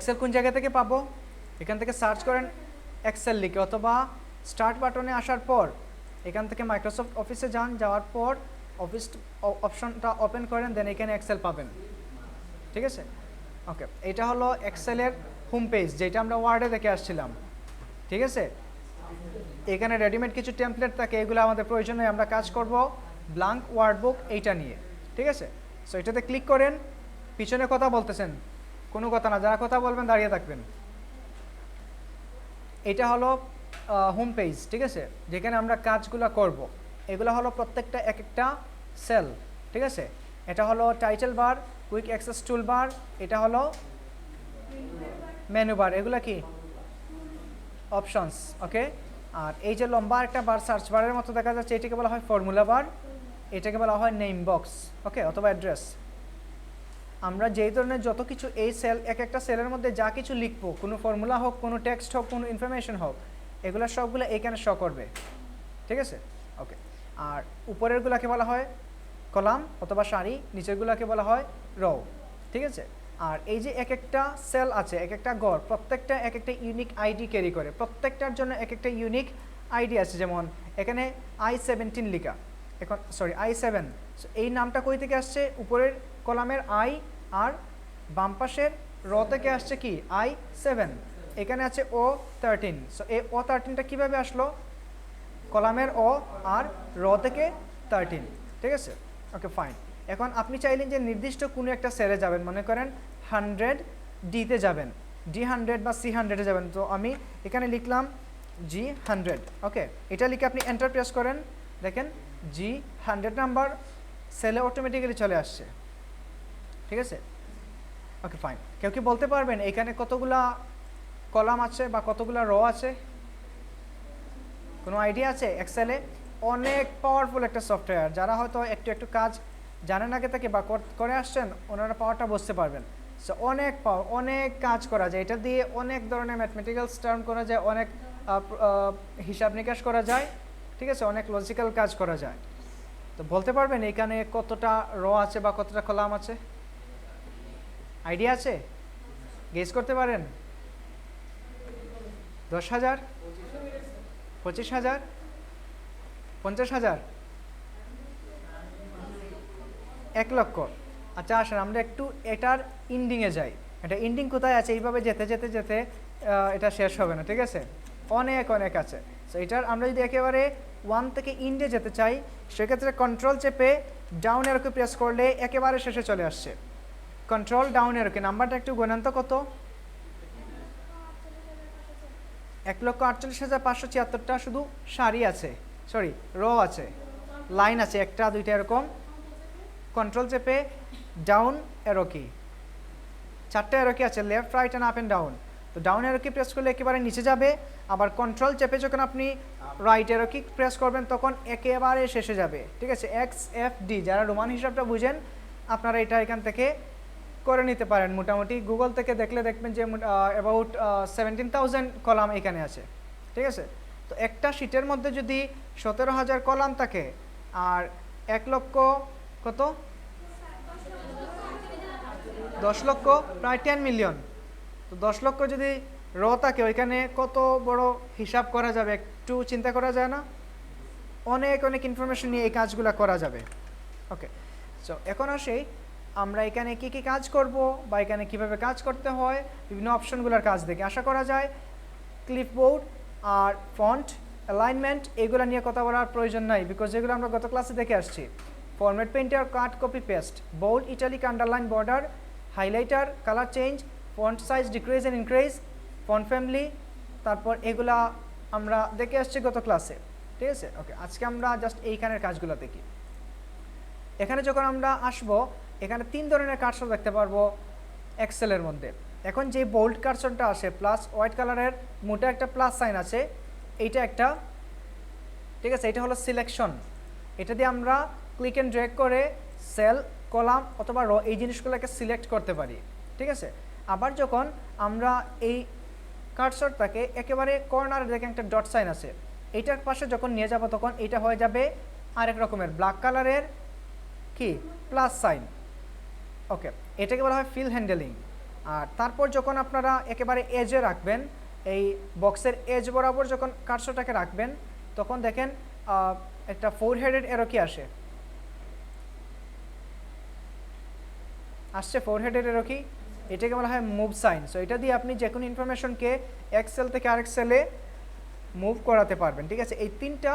Excel কোন জায়গা থেকে পাবো? এখান থেকে সার্চ করেন এক্সেল লিখে, অথবা স্টার্ট বাটনে আসার পর এখান থেকে মাইক্রোসফট অফিসে যান, যাওয়ার পর অফিস অপশনটা ওপেন করেন, দেন এখানে এক্সেল পাবেন। ঠিক আছে, ওকে। এটা হলো এক্সেলের হোম পেজ, যেটা আমরা ওয়ার্ডে দেখে আসছিলাম। ঠিক আছে, এখানে রেডিমেড কিছু টেমপ্লেট থাকে, এগুলো আমাদের প্রয়োজন নেই, আমরা কাজ করব ব্ল্যাঙ্ক ওয়ার্ডবুক এইটা নিয়ে। ঠিক আছে, সো এটাতে ক্লিক করেন। পিছনে কথা বলতেছেন? কোনো কথা না, যারা কথা বলবেন দাঁড়িয়ে থাকবেন। এটা হলো হোম পেজ। ঠিক আছে, যেখানে আমরা কাজগুলো করব। এগুলো হলো প্রত্যেকটা এক একটা সেল। ঠিক আছে, এটা হলো title bar, quick access toolbar, এটা হলো মেনু বার, এগুলো কি অপশনস। ওকে, আর এই যে লম্বা একটা বার সার্চ বারের মতো দেখা যাচ্ছে, এটাকে বলা হয় ফর্মুলা বার, এটাকে বলা হয় নেম বক্স। ওকে, অথবা অ্যাড্রেস। আমরা যেই ধরনের যত কিছু এই সেল, এক একটা সেলের মধ্যে যা কিছু লিখবো, কোনো ফর্মুলা হোক, কোনো টেক্সট হোক, কোনো ইনফরমেশন হোক, এগুলো সবগুলো এখানে শো করবে। ঠিক আছে, ওকে। আর উপরেরগুলোকে বলা হয় কলাম অথবা সারি, নিচেরগুলোকে বলা হয় রো। ঠিক আছে, আর এই যে এক একটা সেল আছে, এক একটা গড়, প্রত্যেকটা এক একটা ইউনিক আইডি ক্যারি করে, প্রত্যেকটার জন্য এক একটা ইউনিক আইডি আছে। যেমন এখানে I-17 লেখা, এখন সরি I-7, এই নামটা কই থেকে আসছে? উপরের কলামের I, আর বাম পাশের র থেকে আসছে কি I-7, এখানে আছে O-13। সো এই O-13টা কীভাবে আসলো? কলামের ও আর র থেকে 13। ঠিক আছে, ওকে ফাইন। এখন আপনি চাইলেন যে নির্দিষ্ট কোনো একটা সেলে যাবেন, মনে করেন 100D-তে যাবেন, D100 বা C100-এ যাবেন। তো আমি এখানে লিখলাম G100। ওকে, এটা লিখে আপনি এন্টার প্রেস করেন, দেখেন G100 নাম্বার সেলে অটোমেটিক্যালি চলে আসছে। ঠিক আছে, ওকে ফাইন। কেউ কি বলতে পারবেন এখানে কতগুলা কলাম আছে বা কতগুলা র আছে? কোনো আইডিয়া আছে? এক্সেলে অনেক পাওয়ারফুল একটা সফটওয়্যার। যারা হয়তো একটু একটু কাজ জানেন আগে থেকে বা করে আসছেন, ওনারা পাওয়ারটা বুঝতে পারবেন। সো অনেক কাজ করা যায় এটা দিয়ে, অনেক ধরনের ম্যাথমেটিক্যালস টার্ম করা যায়, অনেক হিসাব নিকাশ করা যায়। ঠিক আছে, অনেক লজিক্যাল কাজ করা যায়। তো বলতে পারবেন এখানে কতটা র আছে বা কতটা কলাম আছে? আইডিয়া আছে? গেস করতে পারেন? 10,000, 25,000, 50,000, 1 লক্ষ? আচ্ছা আসেন আমরা একটু এটার ইন্ডিংয়ে যাই। এটা ইন্ডিং কোথায় আছে? এইভাবে যেতে যেতে যেতে এটা শেষ হবে না। ঠিক আছে, অনেক অনেক আছে। সো এটার আমরা যদি একেবারে 1 থেকে ইন্ডে যেতে চাই, সেক্ষেত্রে কন্ট্রোল চেপে ডাউন এরোকে প্রেস করলে একেবারে শেষে চলে আসছে। কন্ট্রোল ডাউন এরোকে, নাম্বারটা একটু গোনান্ত কত? 1,48,576টা শুধু সারি আছে, সরি র আছে, লাইন আছে একটা দুইটা এরকম। কন্ট্রোল চেপে ডাউন এরো কি, 4টা এরো কি আছে, left right and up and down. তো ডাউন এরো কি প্রেস করলে একেবারে নিচে যাবে, আবার কন্ট্রোল চেপে যখন আপনি রাইট এরো কি প্রেস করবেন তখন একেবারে শেষে যাবে। ঠিক আছে, XFD, যারা রোমান হিসাবটা বুঝেন আপনারা এটা এখান থেকে করে নিতে পারেন। মোটামুটি গুগল থেকে দেখলে দেখবেন যে অ্যাবাউট 17,000 কলাম এখানে আছে। ঠিক আছে, তো একটা শিটের মধ্যে যদি 17,000 কলাম থাকে আর 1 লক্ষ কত, 10 লক্ষ, প্রায় 10 মিলিয়ন। তো 10 লক্ষ যদি র থাকে, ওইখানে কত বড় হিসাব করা যাবে একটু চিন্তা করা যায় না? অনেক অনেক ইনফরমেশন নিয়ে এই কাজগুলো করা যাবে। ওকে, সো এখন আসি আমরা এখানে কি কি কাজ করব বা এখানে কিভাবে কাজ করতে হয়, বিভিন্ন অপশনগুলোর কাজ দেখে আশা করা যায় ক্লিপবোর্ড আর ফন্ট অ্যালাইনমেন্ট এগুলো নিয়ে কথা বলার প্রয়োজন নাই, বিকজ এগুলো আমরা গত ক্লাসে দেখে আসছি। Format painter, cut, copy, paste, bold, italic, underline, border, highlighter, colour change, font size decrease and increase, font family, তারপর এগুলা আমরা দেখে আসছি গত ক্লাসে। ঠিক আছে, ওকে, আজকে আমরা জাস্ট এইখানের কাজগুলো দেখি। এখানে যখন আমরা আসবো, এখানে 3 ধরনের কার্সর দেখতে পারবো এক্সেলের মধ্যে। এখন যে বোল্ড কার্সরটা আসে প্লাস হোয়াইট কালারের মোটা একটা প্লাস সাইন আছে, এইটা একটা। ঠিক আছে, এটা হলো সিলেকশন। এটা দিয়ে আমরা ক্লিক অ্যান্ড ড্র্যাগ করে সেল, কলাম অথবা র এই জিনিসগুলোকে সিলেক্ট করতে পারি। ঠিক আছে, আবার যখন আমরা এই কার্সরটাকে একেবারে কর্নারে দেখে একটা ডট সাইন আছে, এইটার পাশে যখন নিয়ে যাব তখন এটা হয়ে যাবে আরেক রকমের ব্ল্যাক কালারের কি প্লাস সাইন। ওকে, এটাকে বলা হয় ফিল হ্যান্ডেলিং। আর তারপর যখন আপনারা একেবারে এজে রাখবেন, এই বক্সের এজ বরাবর যখন কার্সরটাকে রাখবেন, তখন দেখেন একটা 4 হেডেড এরো কি আসছে 4 হেডেড এরো কি, এটাকে বলা হয় মুভ সাইন। সো এটা দিয়ে আপনি যে কোনো ইনফরমেশনকে এক সেল থেকে আরেক সেলে মুভ করাতে পারবেন, ঠিক আছে। এই 3টা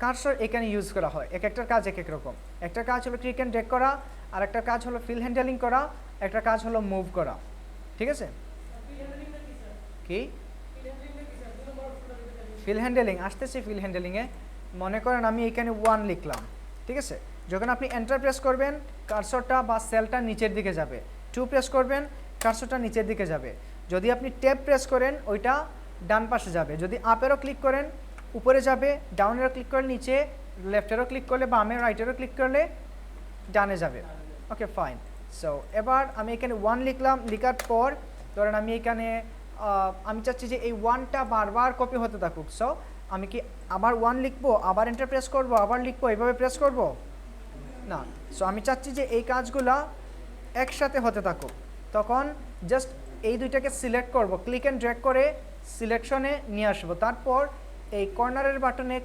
কার্সর এখানে ইউজ করা হয়, এক একটার কাজ এক এক রকম। একটা কাজ হলো ক্লিক অ্যান্ড ড্র্যাগ করা, আর একটা কাজ হলো ফিল হ্যান্ডেলিং করা, একটা কাজ হলো মুভ করা, ঠিক আছে। কি ফিল হ্যান্ডেলিং আসতেছে? ফিল হ্যান্ডেলিংয়ে মনে করেন আমি এখানে 1 লিখলাম, ঠিক আছে। যখন আপনি এন্টার প্রেস করবেন, কার্সরটা বা সেলটা নিচের দিকে যাবে। 2 প্রেস করবেন, কার্সরটা নিচের দিকে যাবে। যদি আপনি ট্যাব প্রেস করেন, ওইটা ডান পাশে যাবে। যদি আপেরও ক্লিক করেন, উপরে যাবে। ডাউনেরও ক্লিক করলে নিচে, লেফটেরও ক্লিক করলে বামে, রাইটেরও ক্লিক করলে ডানে যাবে। Okay fine. সো এবার আমি এখানে 1 লিখলাম, লিখার পর ধরেন আমি এখানে আমি চাচ্ছি যে এই 1টা বারবার কপি হতে থাকুক। সো আমি কি আবার 1 লিখবো, আবার এন্টার প্রেস করবো, আবার লিখবো, এইভাবে প্রেস করব না। সো আমি চাচ্ছি যে এই কাজগুলা একসাথে হতে থাকুক। তখন জাস্ট এই দুইটাকে সিলেক্ট করব, ক্লিক অ্যান্ড ড্র্যাগ করে সিলেকশনে নিয়ে আসবো। তারপর এই কর্নারের বাটনে,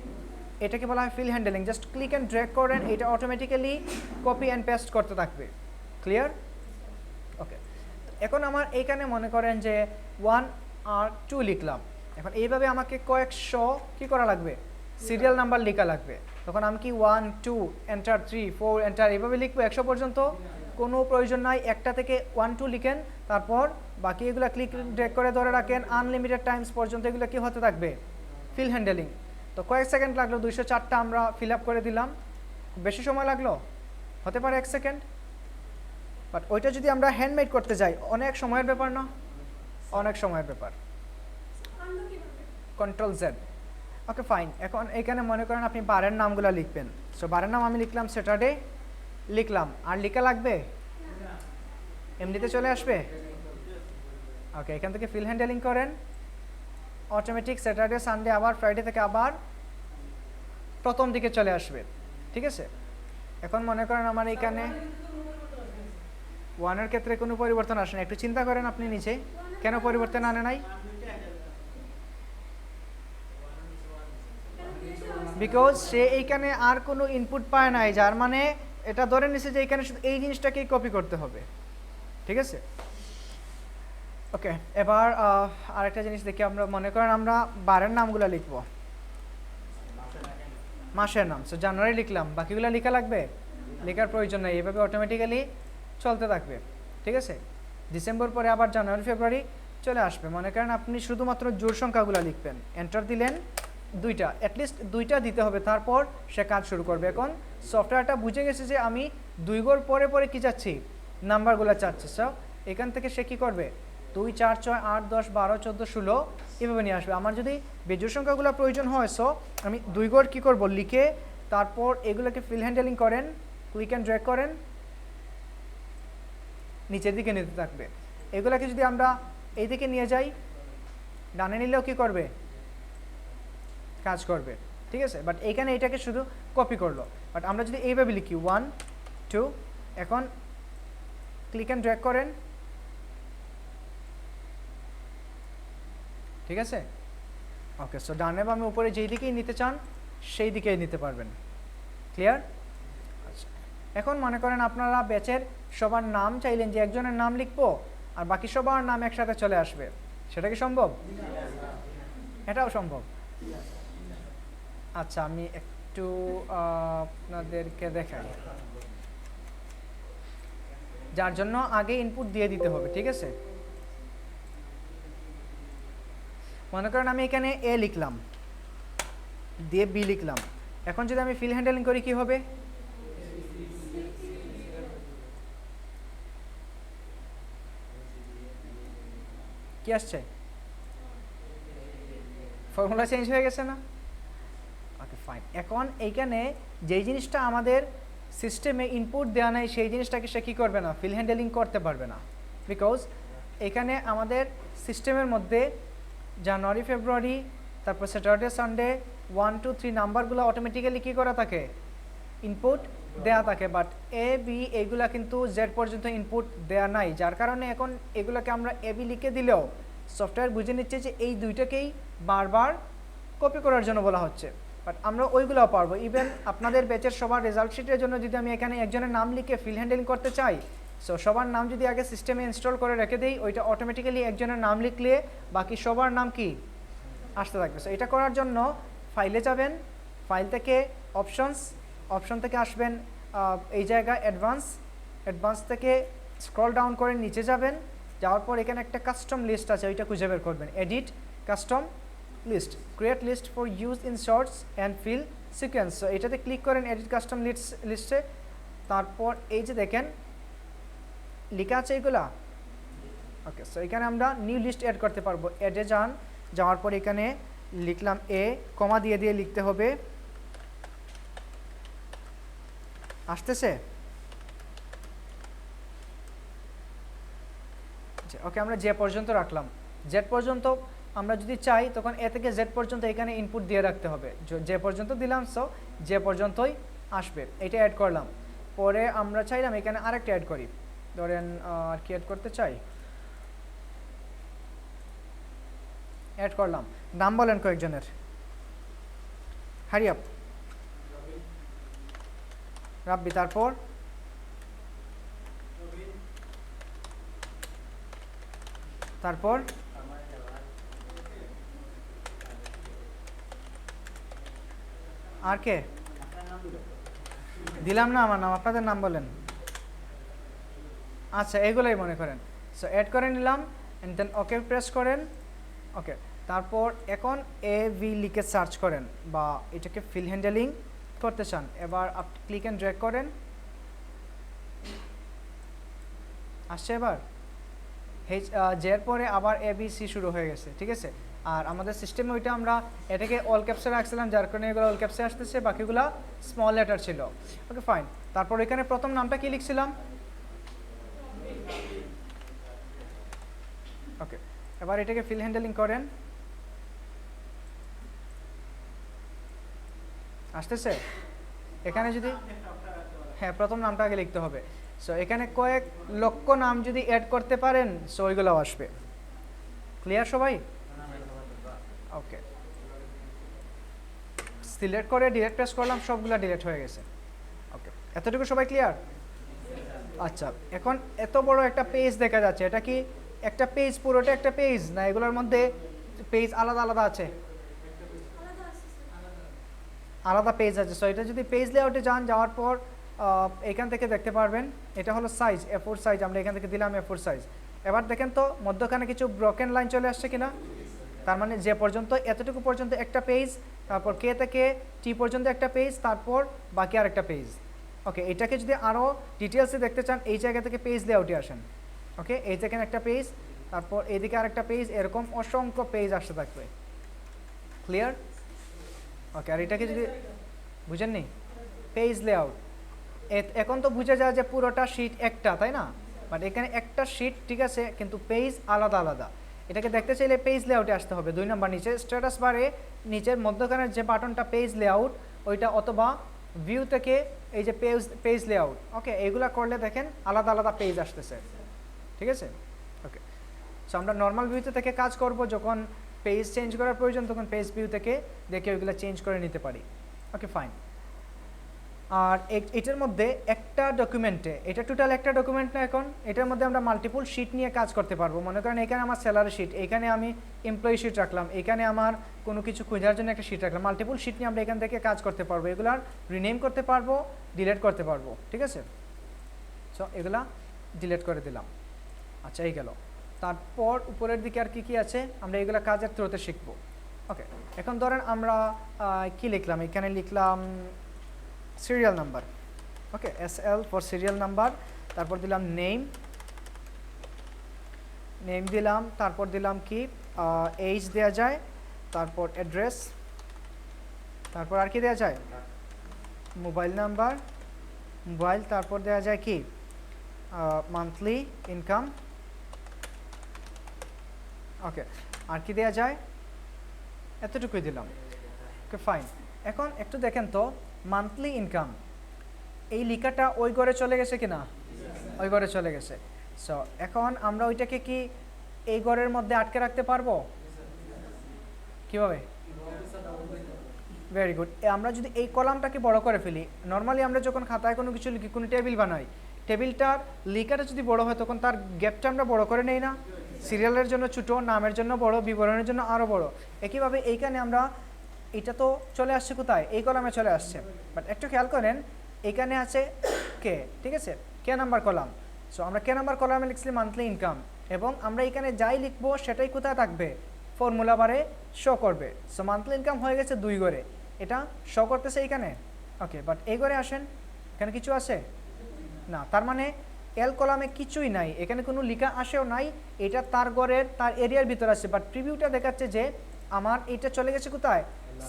এটাকে বলা হয় fill handling. Just click and drag করেন, এটা অটোমেটিক্যালি কপি অ্যান্ড পেস্ট করতে থাকবে। ক্লিয়ার? ওকে। এখন আমার এইখানে মনে করেন যে 1 আর 2 লিখলাম। এখন এইভাবে আমাকে কয়েকশো কি করা লাগবে, সিরিয়াল নাম্বার লেখা লাগবে। তখন আমি কি 1 2 এন্টার 3 4 এন্টার এইভাবে লিখবো 100 পর্যন্ত? কোনো প্রয়োজন নাই। একটা থেকে 1 2 লিখেন, তারপর বাকি এগুলো ক্লিক ড্র্যাগ করে ধরে রাখেন, আনলিমিটেড টাইমস পর্যন্ত এগুলো কি হতে থাকবে, ফিল হ্যান্ডেলিং। তো কয়েক সেকেন্ড লাগলো, 204টা আমরা ফিল আপ করে দিলাম। বেশি সময় লাগলো, হতে পারে 1 সেকেন্ড। বাট ওইটা যদি আমরা হ্যান্ডমেড করতে যাই, অনেক সময়ের ব্যাপার না? অনেক সময়ের ব্যাপার। Control Z. Okay fine. এখন এখানে মনে করেন আপনি বারের নামগুলো লিখবেন। সো বারের নাম আমি লিখলাম স্যাটারডে, লিখলাম। আর লিখা লাগবে? এমনিতে চলে আসবে? ওকে, এখান থেকে ফিল হ্যান্ডেলিং করেন, অটোমেটিক স্যাটারডে সানডে আবার ফ্রাইডে থেকে আবার প্রথম দিকে চলে আসবে, ঠিক আছে। এখন মনে করেন আমার এখানে 1-এর ক্ষেত্রে কোনো পরিবর্তন আসে না। একটু চিন্তা করেন আপনি নিচে, কেন পরিবর্তন আনে নাই? বিকজ সে এইখানে আর কোনো ইনপুট পায় নাই, যার মানে এটা ধরে নিছে যে এইখানে শুধু এই জিনিসটাকেই কপি করতে হবে, ঠিক আছে। ওকে, এবার আরেকটা জিনিস দেখি। আমরা মনে করেন আমরা বারের নামগুলো লিখব, মাসের নাম। সো জানুয়ারি লিখলাম, বাকিগুলো লেখা লাগবে? লেখার প্রয়োজন নেই, এভাবে অটোমেটিক্যালি চলতে থাকবে, ঠিক আছে। ডিসেম্বর পরে আবার জানুয়ারি ফেব্রুয়ারি চলে আসবে। মনে করেন আপনি শুধুমাত্র জোড় সংখ্যাগুলো লিখবেন, এন্টার দিলেন, 2টা, অ্যাটলিস্ট 2টা দিতে হবে, তারপর সে কাজ শুরু করবে। এখন সফটওয়্যারটা বুঝে গেছে যে আমি 2 ঘর পরে পরে কী চাচ্ছি, নাম্বারগুলো চাচ্ছি। সো এখান থেকে সে কী করবে, 2 4 6 8 10 12 14 16 এভাবে নিয়ে আসবে। আমার যদি বেজোড় সংখ্যাগুলো প্রয়োজন হয়, সো আমি 2 ঘর কী করবো, লিখে তারপর এগুলোকে ফিল হ্যান্ডেলিং করেন, ক্লিক অ্যান্ড ড্র্যাগ করেন, নিচের দিকে নিতে থাকবে। এগুলোকে যদি আমরা এই দিকে নিয়ে যাই, ডানে নিলেও কী করবে, কাজ করবে, ঠিক আছে। বাট এইখানে এটাকে শুধু কপি করলো। বাট আমরা যদি এইভাবে লিখি 1 2, এখন ক্লিক অ্যান্ড ড্র্যাগ করেন, ঠিক আছে। ওকে, সো ডানে বামে উপরে যেই দিকেই নিতে চান সেই দিকেই নিতে পারবেন। ক্লিয়ার? আচ্ছা, এখন মনে করেন আপনারা ব্যাচের সবার নাম চাইলেন যে একজনের নাম লিখবো আর বাকি সবার নাম একসাথে চলে আসবে, সেটা কি সম্ভব? এটাও সম্ভব। আচ্ছা, আমি একটু আপনাদেরকে দেখাই, যার জন্য আগে ইনপুট দিয়ে দিতে হবে, ঠিক আছে। মনে করেন আমি এখানে এ লিখলাম, দিয়ে বি লিখলাম। এখন যদি আমি ফিল হ্যান্ডেলিং করি কি হবে, কি আসছে, ফর্মুলা চেঞ্জ হয়ে গেছে না? Okay fine. এখন এইখানে যেই জিনিসটা আমাদের সিস্টেমে ইনপুট দেওয়া নাই, সেই জিনিসটাকে সে কী করবে না, ফিল হ্যান্ডেলিং করতে পারবে না। বিকজ এখানে আমাদের সিস্টেমের মধ্যে জানুয়ারি ফেব্রুয়ারি, তারপর স্যাটারডে সানডে 1 2 3 নাম্বারগুলো অটোমেটিক্যালি কী করা থাকে, ইনপুট দেয়া থাকে, বাট এ বি এইগুলা কিন্তু জেড পর্যন্ত ইনপুট দেয়া নাই, যার কারণে এখন এগুলোকে আমরা এ বি লিখে দিলেও সফটওয়্যার বুঝে নিচ্ছে যে এই দুইটাকেই বারবার কপি করার জন্য বলা হচ্ছে। বাট আমরা ওইগুলোও পারবো। ইভেন আপনাদের ব্যাচের সবার রেজাল্ট শিটের জন্য যদি আমি এখানে একজনের নাম লিখে ফিল হ্যান্ডেলিং করতে চাই, সো সবার নাম যদি আগে সিস্টেমে ইনস্টল করে রেখে দিই, ওইটা অটোমেটিক্যালি একজনের নাম লিখলে বাকি সবার নাম কি আসতে থাকবে। সো এটা করার জন্য ফাইলে যাবেন, ফাইল থেকে অপশন থেকে আসবেন এই জায়গায় অ্যাডভান্স থেকে স্ক্রল ডাউন করে নিচে যাবেন, যাওয়ার পর এখানে একটা কাস্টম লিস্ট আছে, ওইটা খুঁজে বের করবেন। Edit custom list, create list for use in sorts and fill sequence. So এটাতে ক্লিক করেন এডিট কাস্টম লিস্টে। তারপর এই যে দেখেন লেখা আছে এগুলা, ওকে। সো এখানে আমরা নিউ লিস্ট অ্যাড করতে পারবো। অ্যাডে যাওয়ার পর এখানে লিখলাম এ, কমা দিয়ে লিখতে হবে, আসতেছে? ওকে, আমরা যে পর্যন্ত রাখলাম, জেড পর্যন্ত আমরা যদি চাই তখন এ থেকে জেড পর্যন্ত এখানে ইনপুট দিয়ে রাখতে হবে। যে পর্যন্ত দিলাম, সো যে পর্যন্তই আসবে, এটা অ্যাড করলাম। পরে আমরা চাইলাম এখানে আরেকটা অ্যাড করি, ধরেন আর কি অ্যাড করতে চাই, অ্যাড করলাম। নাম বলেন কয়েকজনের, হারি আপ। রাব্বি, তারপর আর কে দিলাম না আমার নাম, আপনাদের নাম বলেন। আচ্ছা, এগুলোই মনে করেন। সো অ্যাড করে নিলাম, অ্যান্ড দেন ওকে প্রেস করেন। ওকে, তারপর এখন এ ভি লিখে সার্চ করেন, বা এটাকে ফিল হ্যান্ডেলিং করতে চান, এবার আপনি ক্লিক অ্যান্ড ড্র্যাগ করেন, আসছে। এবার জের পরে আবার এ বি সি শুরু হয়ে গেছে, ঠিক আছে। আর আমাদের সিস্টেমে ওইটা আমরা এটাকে অল ক্যাপসে রাখছিলাম, যার কারণে এগুলো অল ক্যাপসে আসতেছে, বাকিগুলো স্মল লেটার ছিল। ওকে, ফাইন। তারপর এখানে প্রথম নামটা কি লিখছিলাম? ওকে, এবার এটাকে ফিল হ্যান্ডেলিং করেন, আসতেছে? এখানে যদি হ্যাঁ, প্রথম নামটা আগে লিখতে হবে। সো এখানে কয়েক লক্ষ নাম যদি অ্যাড করতে পারেন, সো ওইগুলোও আসবে। ক্লিয়ার সবাই? ওকে, সিলেক্ট করে ডিলিট প্রেস করলাম, সবগুলো ডিলিট হয়ে গেছে। ওকে, এতটুকু সবাই ক্লিয়ার? আচ্ছা, এখন এত বড় একটা পেজ দেখা যাচ্ছে, এটা কি একটা পেজ, পুরোটা একটা পেজ, না এগুলোর মধ্যে পেজ আলাদা আলাদা আছে? আলাদা পেজ আছে। সো এটা যদি পেজ লেআউটে যাওয়ার পর এখান থেকে দেখতে পারবেন, এটা হলো সাইজ, A4 সাইজ, আমরা এখান থেকে দিলাম A4 সাইজ। এবার দেখেন তো মধ্যখানে কিছু ব্রকেন লাইন চলে আসছে কিনা, তার মানে যে পর্যন্ত এতটুকু পর্যন্ত একটা পেজ, তারপর কে থেকে টি পর্যন্ত একটা পেজ, তারপর বাকি আর একটা পেজ। ওকে, এটাকে যদি আরও ডিটেলসে দেখতে চান, এই জায়গা থেকে পেজ লেআউটে আসেন। ওকে, এই দেখেন একটা পেজ, তারপর এইদিকে আরেকটা পেজ, এরকম অসংখ্য পেজ আসতে থাকবে। ক্লিয়ার? ওকে, আর এটাকে যদি বুঝেননি, পেজ লেআউট, এখন তো বুঝে যায় যে পুরোটা শিট একটা, তাই না? বাট এখানে একটা শিট, ঠিক আছে, কিন্তু পেজ আলাদা আলাদা। এটাকে দেখতে চাইলে পেজ লেআউটে আসতে হবে, 2 নম্বর নিচে স্ট্যাটাস বারে নিচের মধ্যখানের যে বাটনটা পেজ লেআউট, ওইটা, অথবা ভিউ থেকে এই যে পেজ লেআউট। ওকে, এইগুলা করলে দেখেন আলাদা আলাদা পেজ আসতেছে, ঠিক আছে। ওকে, সো আমরা নর্মাল ভিউতে থেকে কাজ করব, যখন পেজ চেঞ্জ করার প্রয়োজন তখন পেজ ভিউ থেকে দেখে ওইগুলো চেঞ্জ করে নিতে পারি। ওকে, ফাইন। আর এটার মধ্যে একটা ডকুমেন্টে, এটা টোটাল একটা ডকুমেন্ট না, এখন এটার মধ্যে আমরা মাল্টিপল শিট নিয়ে কাজ করতে পারবো। মনে করেন এখানে আমার স্যালারি শিট, এখানে আমি এমপ্লয়ি শিট রাখলাম, এখানে আমার কোনো কিছু খোঁজার জন্য একটা শিট রাখলাম, মাল্টিপল শিট নিয়ে আমরা এখান থেকে কাজ করতে পারবো, এগুলার রিনেম করতে পারবো, ডিলিট করতে পারবো, ঠিক আছে। সো এগুলা ডিলিট করে দিলাম। আচ্ছা, এই গেল। তারপর উপরের দিকে আর কি আছে, আমরা এগুলা কাজের থ্রুতে শিখবো। ওকে, এখন ধরেন আমরা কি লিখলাম, এখানে লিখলাম serial number. Okay, SL for serial number, তারপর দিলাম নেম দিলাম, তারপর দিলাম কি এইজ দেওয়া যায়, তারপর অ্যাড্রেস, তারপর আর কি দেওয়া যায়, মোবাইল নাম্বার, তারপর দেওয়া যায় কি মান্থলি ইনকাম। ওকে, আর কি দেওয়া যায়, এতটুকুই দিলাম। ওকে, ফাইন। এখন একটু দেখেন তো মান্থলি ইনকাম, এই লেখাটা ওই ঘরে চলে গেছে কিনা? ওই ঘরে চলে গেছে। সো এখন আমরা ওইটাকে কি এই ঘরের মধ্যে আটকে রাখতে পারবো? কিভাবে? Very good. আমরা যদি এই কলামটাকে বড় করে ফেলি, নর্মালি আমরা যখন খাতায় কোনো কিছু লিখি, কোনো টেবিল বানাই, টেবিলটার লেখাটা যদি বড় হয় তখন তার গ্যাপটা আমরা বড় করে নেই না? সিরিয়ালের জন্য ছোটো, নামের জন্য বড়, বিবরণের জন্য আরও বড়। একইভাবে এইখানে আমরা, এটা তো চলে আসছে কোথায়? এই কলামে চলে আসছে। বাট একটু খেয়াল করেন, এখানে আছে কে, ঠিক আছে, কে নাম্বার কলাম। সো আমরা কে নাম্বার কলামে লিখছি মান্থলি ইনকাম, এবং আমরা এখানে যাই লিখবো সেটাই কোথায় থাকবে? ফর্মুলা বারে শো করবে। সো মান্থলি ইনকাম হয়ে গেছে 2 ঘরে, এটা শো করতেছে এইখানে। ওকে, বাট এই ঘরে আসেন, এখানে কিছু আছে না, তার মানে এল কলামে কিছুই নাই, এখানে কোনো লেখা আসেও নাই, এটা তার ঘরের, তার এরিয়ার ভিতরে আছে। বাট প্রিভিউটা দেখাচ্ছে যে আমার এটা চলে গেছে কোথায়?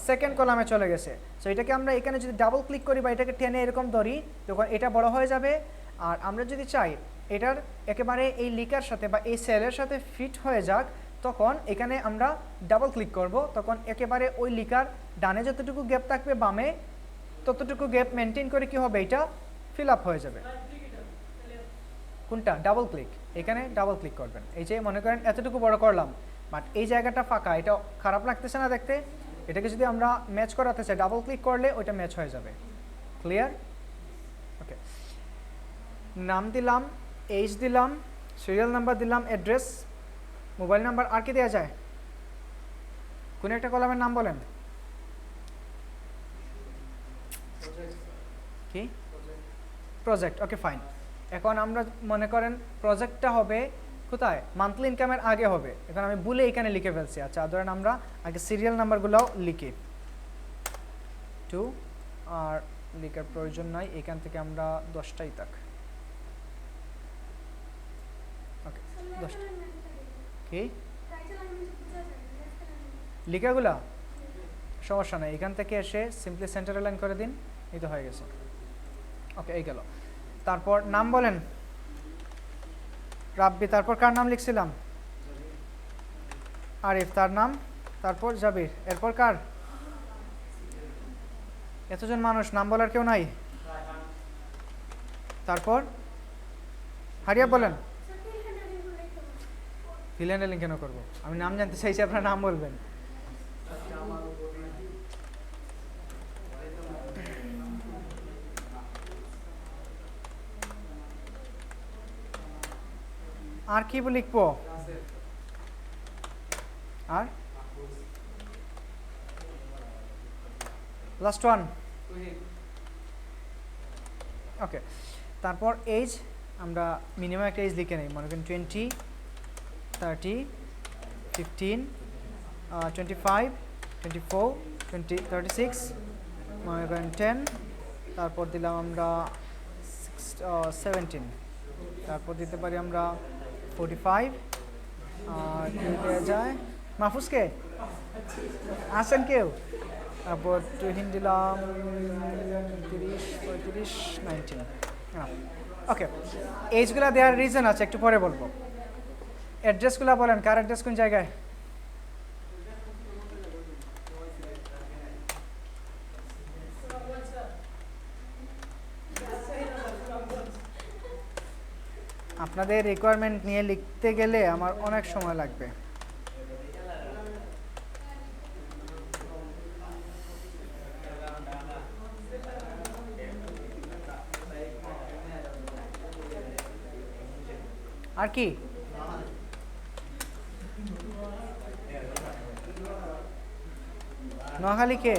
সেকেন্ড কলামে চলে গেছে। সো এটাকে আমরা এখানে যদি ডাবল ক্লিক করি বা এটাকে টেনে এরকম ধরি, তখন এটা বড় হয়ে যাবে। আর আমরা যদি চাই এটার একেবারে এই লেখার সাথে বা এই সেলের সাথে ফিট হয়ে যাক, তখন এখানে আমরা ডাবল ক্লিক করব, তখন একেবারে ওই লেখার ডানে যতটুকু গ্যাপ থাকবে বামে ততটুকু গ্যাপ মেনটেন করে কি হবে? এটা ফিল আপ হয়ে যাবে। কোনটা? ডাবল ক্লিক, এখানে ডাবল ক্লিক করবেন। এই যে মনে করেন এতটুকু বড় করলাম, বাট এই জায়গাটা ফাঁকা, এটা খারাপ লাগতেছে না দেখতে? এটাকে যদি আমরা ম্যাচ করাতে চাই, ডাবল ক্লিক করলে ওইটা ম্যাচ হয়ে যাবে। ক্লিয়ার? ওকে, নাম দিলাম, এইজ দিলাম, সিরিয়াল নাম্বার দিলাম, অ্যাড্রেস, মোবাইল নাম্বার, আর কি দেওয়া যায়? কোন একটা কলামের নাম বলেন। কি? প্রজেক্ট। Okay fine. এখন আমরা মনে করেন প্রজেক্টটা হবে কোথায়? মান্থলি ইনকামের আগে হবে। এখন আমি ভুলে এখানে লিখে ফেলছি। আচ্ছা, ধরেন আমরা আগে সিরিয়াল নাম্বারগুলোও লিখি 2, আর লেখার প্রয়োজন নাই, এখান থেকে আমরা 10টাই থাক। ওকে, 10টা। কি লেখাগুলা? সমস্যা নাই, এখান থেকে এসে সিম্পলি সেন্টারে লাইন করে দিন, এই তো হয়ে গেছে। ওকে, এই গেল। তারপর নাম বলেন। রাব্বি, তারপর কার নাম লিখছিলাম? আরিফ, তার নাম, তারপর জাবির, এরপর কার? এতজন মানুষ, নাম বলার কেউ নাই? তারপর হারিয়া বলেন। ফিল হ্যান্ডেলিং কেন করবো? আমি নাম জানতে চাইছি, আপনার নাম বলবেন। আর কি লিখবো? আর লাস্ট ওয়ান। ওকে, তারপর এজ, আমরা মিনিমাম একটা এজ লিখে নিই, মনে করেন 20, 30, 15, 25, 24, 36, মনে করেন 10, তারপর দিলাম আমরা 17, তারপর দিতে পারি আমরা 45, আর কেউ দেওয়া যায় মাহফুজকে, আসেন কেউ, তারপর 20 দিলাম 30, 35, 19। ওকে, এইজগুলো দেওয়ার রিজন আছে, একটু পরে বলবো। অ্যাড্রেসগুলো বলেন, কার অ্যাড্রেস কোন জায়গায়? আপনাদের রিকোয়ারমেন্ট নিয়ে লিখতে গেলে আমার অনেক সময় লাগবে। আর কি? নোয়াখালী কে?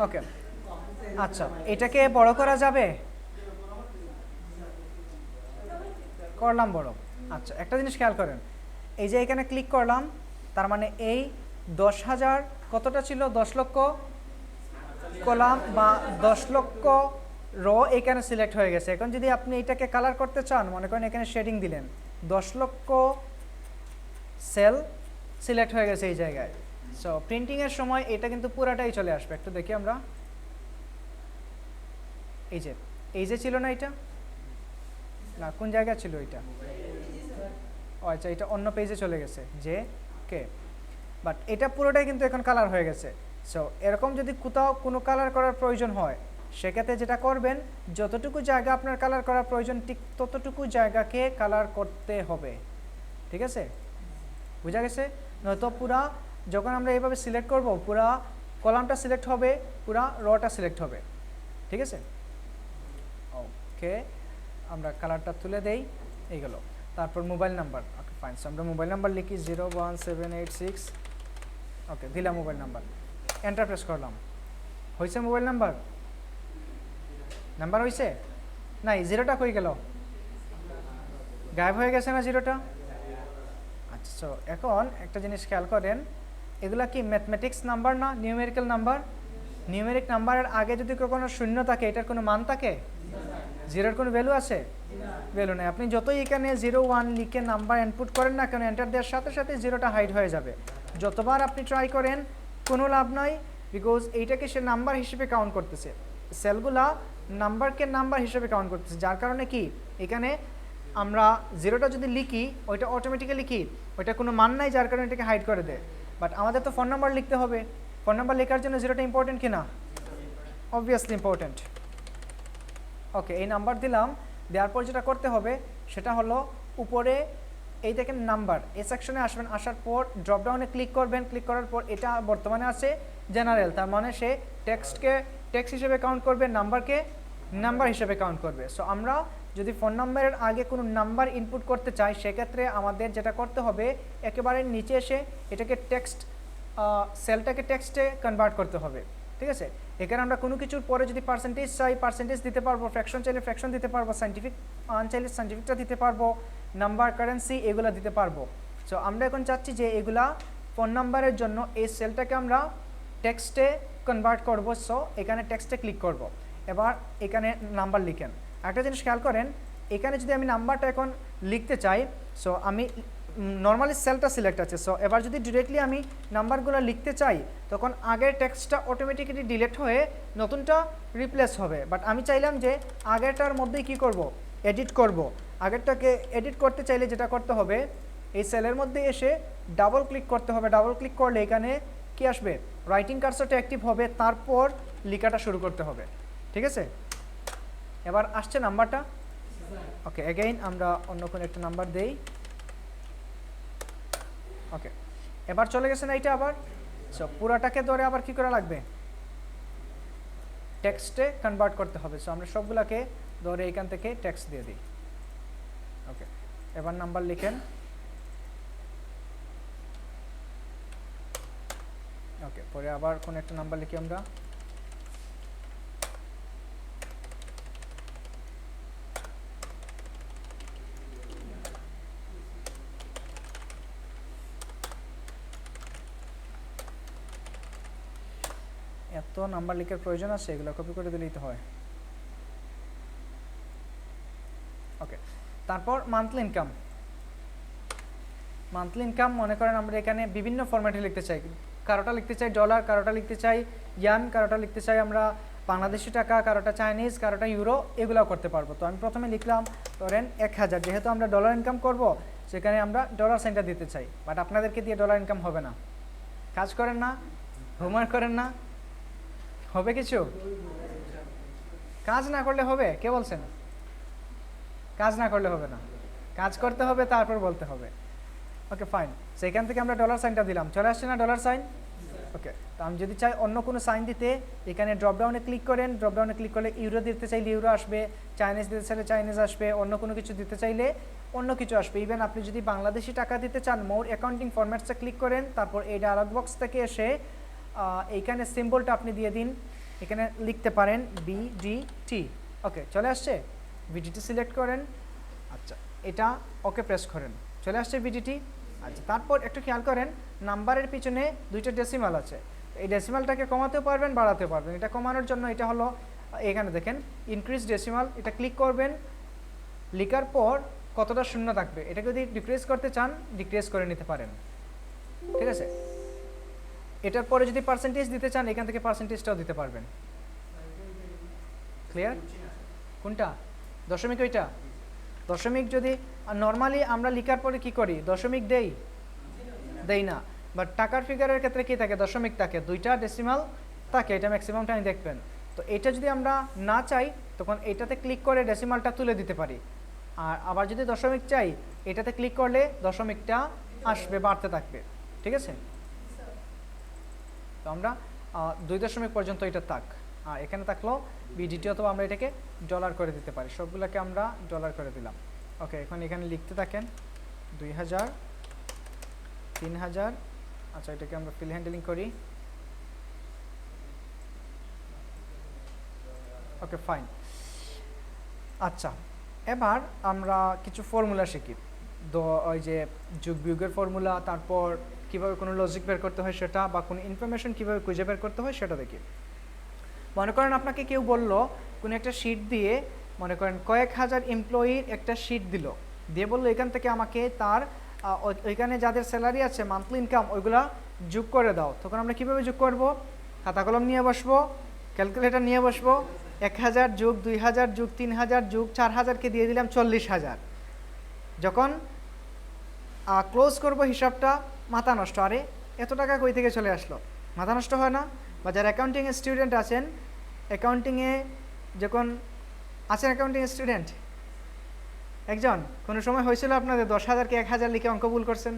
ওকে, আচ্ছা, এটাকে বড় করা যাবে? করলাম বড়। আচ্ছা, একটা জিনিস খেয়াল করেন, এই যে এখানে ক্লিক করলাম, তার মানে এই 10,000 কতটা ছিল? 10 লক্ষ কলাম বা 10 লক্ষ রো এখানে সিলেক্ট হয়ে গেছে। এখন যদি আপনি এটাকে কালার করতে চান, মনে করেন এখানে শেডিং দিলেন, 10 লক্ষ সেল সিলেক্ট হয়ে গেছে এই জায়গায়। সো প্রিন্টিংয়ের সময় এটা কিন্তু পুরাটাই চলে আসবে। একটু দেখি আমরা, এই যে ছিল না, এটা না, কোন জায়গায় ছিল এটা? ও আচ্ছা, এটা অন্য পেজে চলে গেছে। যে কে বাট এটা পুরোটাই কিন্তু এখন কালার হয়ে গেছে। সো এরকম যদি কোথাও কোনো কালার করার প্রয়োজন হয়, সেক্ষেত্রে যেটা করবেন, যতটুকু জায়গা আপনার কালার করার প্রয়োজন ঠিক ততটুকু জায়গাকে কালার করতে হবে। ঠিক আছে, বুঝা গেছে? নয়তো পুরা যখন আমরা এইভাবে সিলেক্ট করব, পুরা কলামটা সিলেক্ট হবে, পুরা রটা সিলেক্ট হবে। ঠিক আছে, ওকে, আমরা কালারটা তুলে দেই, এইগুলো। তারপর mobile number, okay fine. So আমরা মোবাইল নাম্বার লিখি 01786, ওকে দিলাম মোবাইল নাম্বার, এন্টার প্রেস করলাম। হয়েছে মোবাইল নাম্বার? নাম্বার হয়েছে? নাই, জিরোটা কই গেল? গায়েব হয়ে গেছে না জিরোটা? আচ্ছা, সো এখন একটা জিনিস খেয়াল করেন, এগুলা কি ম্যাথমেটিক্স নাম্বার না নিউমেরিক্যাল নাম্বার? নিউমেরিক নাম্বারের আগে যদি কোনো শূন্য থাকে, এটার কোনো মান থাকে? জিরোর কোনো ভ্যালু আছে? ভ্যালু নেই। আপনি যতই এখানে 01 লিখে নাম্বার ইনপুট করেন না কেন, এন্টার দেওয়ার সাথে সাথে জিরোটা হাইড হয়ে যাবে। যতবার আপনি ট্রাই করেন কোনো লাভ নাই, বিকজ এইটাকে সে নাম্বার হিসেবে কাউন্ট করতেছে, সেলগুলা নাম্বারকে নাম্বার হিসেবে কাউন্ট করতেছে। যার কারণে কি এখানে আমরা জিরোটা যদি লিখি, ওইটা অটোমেটিক্যালি কি ওইটা কোনো মান নাই, যার কারণে এটাকে হাইড করে দেয়। বাট আমাদের তো ফোন নাম্বার লিখতে হবে, ফোন নাম্বার লেখার জন্য জিরোটা ইম্পর্টেন্ট কি না? Obviously important. ওকে, এই নাম্বার দিলাম, দেওয়ার পর যেটা করতে হবে সেটা হলো উপরে এই দেখেন নাম্বার, এই সেকশনে আসবেন, আসার পর ড্রপডাউনে ক্লিক করবেন। ক্লিক করার পর এটা বর্তমানে আছে জেনারেল, তার মানে সে টেক্সটকে টেক্সট হিসেবে কাউন্ট করবে, নাম্বারকে নাম্বার হিসেবে কাউন্ট করবে। সো আমরা যদি ফোন নাম্বারের আগে কোনো নাম্বার ইনপুট করতে চাই, সেক্ষেত্রে আমাদের যেটা করতে হবে, একেবারে নিচে এসে এটাকে টেক্সট, সেলটাকে টেক্সটে কনভার্ট করতে হবে। ঠিক আছে, এখানে আমরা কোনো কিছুর পরে যদি পার্সেন্টেজ চাই পার্সেন্টেজ দিতে পারবো, ফ্র্যাকশন চাইলে ফ্র্যাকশন দিতে পারবো, সাইন্টিফিক চাইলে সাইন্টিফিকটা দিতে পারবো, নাম্বার কারেন্সি এগুলো দিতে পারবো। সো আমরা এখন চাচ্ছি যে এগুলা ফোন নাম্বারের জন্য এই সেলটাকে আমরা টেক্সটে কনভার্ট করব। সো এখানে টেক্সটে ক্লিক করব, এবার এখানে নাম্বার লিখেন। একটা জিনিস খেয়াল করেন, এখানে যদি আমি নাম্বারটা এখন লিখতে চাই, সো আমি নর্মালি সেলটা সিলেক্ট আছে, সো এবার যদি ডিরেক্টলি আমি নাম্বারগুলো লিখতে চাই, তখন আগের টেক্সটটা অটোমেটিক্যালি ডিলিট হয়ে নতুনটা রিপ্লেস হবে। বাট আমি চাইলাম যে আগেরটার মধ্যেই কি করব, এডিট করব। আগেরটাকে এডিট করতে চাইলে যেটা করতে হবে, এই সেলের মধ্যে এসে ডাবল ক্লিক করতে হবে। ডাবল ক্লিক করলে এখানে কি আসবে, রাইটিং কার্সরটা অ্যাক্টিভ হবে, তারপর লেখাটা শুরু করতে হবে। ঠিক আছে, এবার আসছে নাম্বারটা। ওকে, এগেইন আমরা অন্য কোনো একটা নাম্বার দেই। ওকে, এবার চলে গেছে না এটা আবার। সো পুরাটাকে ধরে আবার কি করা লাগবে, টেক্সটে কনভার্ট করতে হবে। সো আমরা সবগুলোকে ধরে এখান থেকে টেক্সট দিয়ে দিই। ওকে, এবার নাম্বার লিখেন। ওকে, পরে আবার কোন একটা নাম্বার লিখি আমরা। এত নাম্বার লিখার প্রয়োজন আছে, এগুলো কপি করে দিলেই তো হয়। ওকে, তারপর মান্থলি ইনকাম। মান্থলি ইনকাম মনে করেন আমরা এখানে বিভিন্ন ফরম্যাটে লিখতে চাই, কারোটা লিখতে চাই ডলার, কারোটা লিখতে চাই ইয়ান, কারোটা লিখতে চাই আমরা বাংলাদেশি টাকা, কারোটা চাইনিজ, কারোটা ইউরো, এগুলোও করতে পারবো। তো আমি প্রথমে লিখলাম ধরেন 1000, যেহেতু আমরা ডলার ইনকাম করব, সেখানে আমরা ডলার সাইনটা দিতে চাই। বাট আপনাদেরকে দিয়ে ডলার ইনকাম হবে না। কাজ করেন না, হোমওয়ার্ক করেন না, হবে কিছু? কাজ না করলে হবে? কে বলছেন কাজ না করলে হবে না? কাজ করতে হবে, তারপর বলতে হবে। ওকে ফাইন, সেখান থেকে আমরা ডলার সাইনটা দিলাম, চলে আসছে না ডলার সাইন? ওকে, তো আমি যদি চাই অন্য কোনো সাইন দিতে, এখানে ড্রপডাউনে ক্লিক করেন। ড্রপডাউনে ক্লিক করলে ইউরো দিতে চাইলে ইউরো আসবে, চাইনিজ দিতে চাইলে চাইনিজ আসবে, অন্য কোনো কিছু দিতে চাইলে অন্য কিছু আসবে। ইভেন আপনি যদি বাংলাদেশি টাকা দিতে চান, মোর অ্যাকাউন্টিং ফরম্যাটসে ক্লিক করেন, তারপর এই ডায়ালগ বক্স থেকে এসে এইখানে সিম্বলটা আপনি দিয়ে দিন, এখানে লিখতে পারেন বিডিটি। ওকে, চলে আসছে, বিডিটি সিলেক্ট করেন। আচ্ছা, এটা ওকে প্রেস করেন, চলে আসছে বিডিটি। আচ্ছা, তারপর একটু খেয়াল করেন, নাম্বারের পিছনে দুইটা ডেসিমাল আছে, এই ডেসিমালটাকে কমাতেও পারবেন, বাড়াতেও পারবেন। এটা কমানোর জন্য এটা হলো এখানে দেখেন ইনক্রিজ ডেসিমাল, এটা ক্লিক করবেন। লিখার পর কতটা শূন্য থাকবে, এটা যদি ডিক্রিজ করতে চান ডিক্রিজ করে নিতে পারেন। ঠিক আছে, এটার পরে যদি পার্সেন্টেজ দিতে চান, এখান থেকে পার্সেন্টেজটাও দিতে পারবেন। ক্লিয়ার? কোনটা দশমিক? ওইটা দশমিক। যদি নর্মালি আমরা লিখার পরে কি করি, দশমিক দেই না। বাট টাকার ফিগারের ক্ষেত্রে কি থাকে, দশমিক থাকে, দুইটা ডেসিমাল থাকে, এটা ম্যাক্সিমাম টাইম দেখবেন। তো এটা যদি আমরা না চাই তখন এটাতে ক্লিক করে ডেসিমালটা তুলে দিতে পারি। আর আবার যদি দশমিক চাই এটাতে ক্লিক করলে দশমিকটা আসবে, বাড়তে থাকবে। ঠিক আছে, তো আমরা 2 দশমিক পর্যন্ত এটা থাক, আর এখানে থাকলো বিডিটি, অথবা আমরা এটাকে ডলার করে দিতে পারি। সবগুলোকে আমরা ডলার করে দিলাম। ওকে, এখন এখানে লিখতে থাকেন 2000, 3000। আচ্ছা, এটাকে আমরা ফিল হ্যান্ডেলিং করি। ওকে, ফাইন। আচ্ছা, এবার আমরা কিছু ফর্মুলা শিখি। ওই যে যোগ বিয়োগের ফর্মুলা, তারপর কীভাবে কোনো লজিক বের করতে হয় সেটা, বা কোনো ইনফরমেশন কীভাবে খুঁজে বের করতে হয় সেটা দেখি। মনে করেন আপনাকে কেউ বলল কোনো একটা শিট দিয়ে, মনে করেন কয়েক হাজার এমপ্লয়ির একটা শিট দিল, দিয়ে বললো এখান থেকে আমাকে তার ওইখানে যাদের স্যালারি আছে, মান্থলি ইনকাম, ওইগুলা যোগ করে দাও। তখন আমরা কীভাবে যোগ করব? খাতা কলম নিয়ে বসবো, ক্যালকুলেটর নিয়ে বসবো, 1000 যোগ 2000 যোগ 3000 যোগ 4000কে দিয়ে দিলাম 40,000। যখন ক্লোজ করব হিসাবটা, মাথা নষ্ট, আরে এত টাকা কই থেকে চলে আসলো, মাথা নষ্ট হয় না? বা যারা অ্যাকাউন্টিংয়ে স্টুডেন্ট আছেন, অ্যাকাউন্টিংয়ে যখন আছেন, অ্যাকাউন্টিং স্টুডেন্ট একজন, কোনো সময় হয়েছিল আপনাদের 10,000কে 1000 লিখে অঙ্ক ভুল করছেন?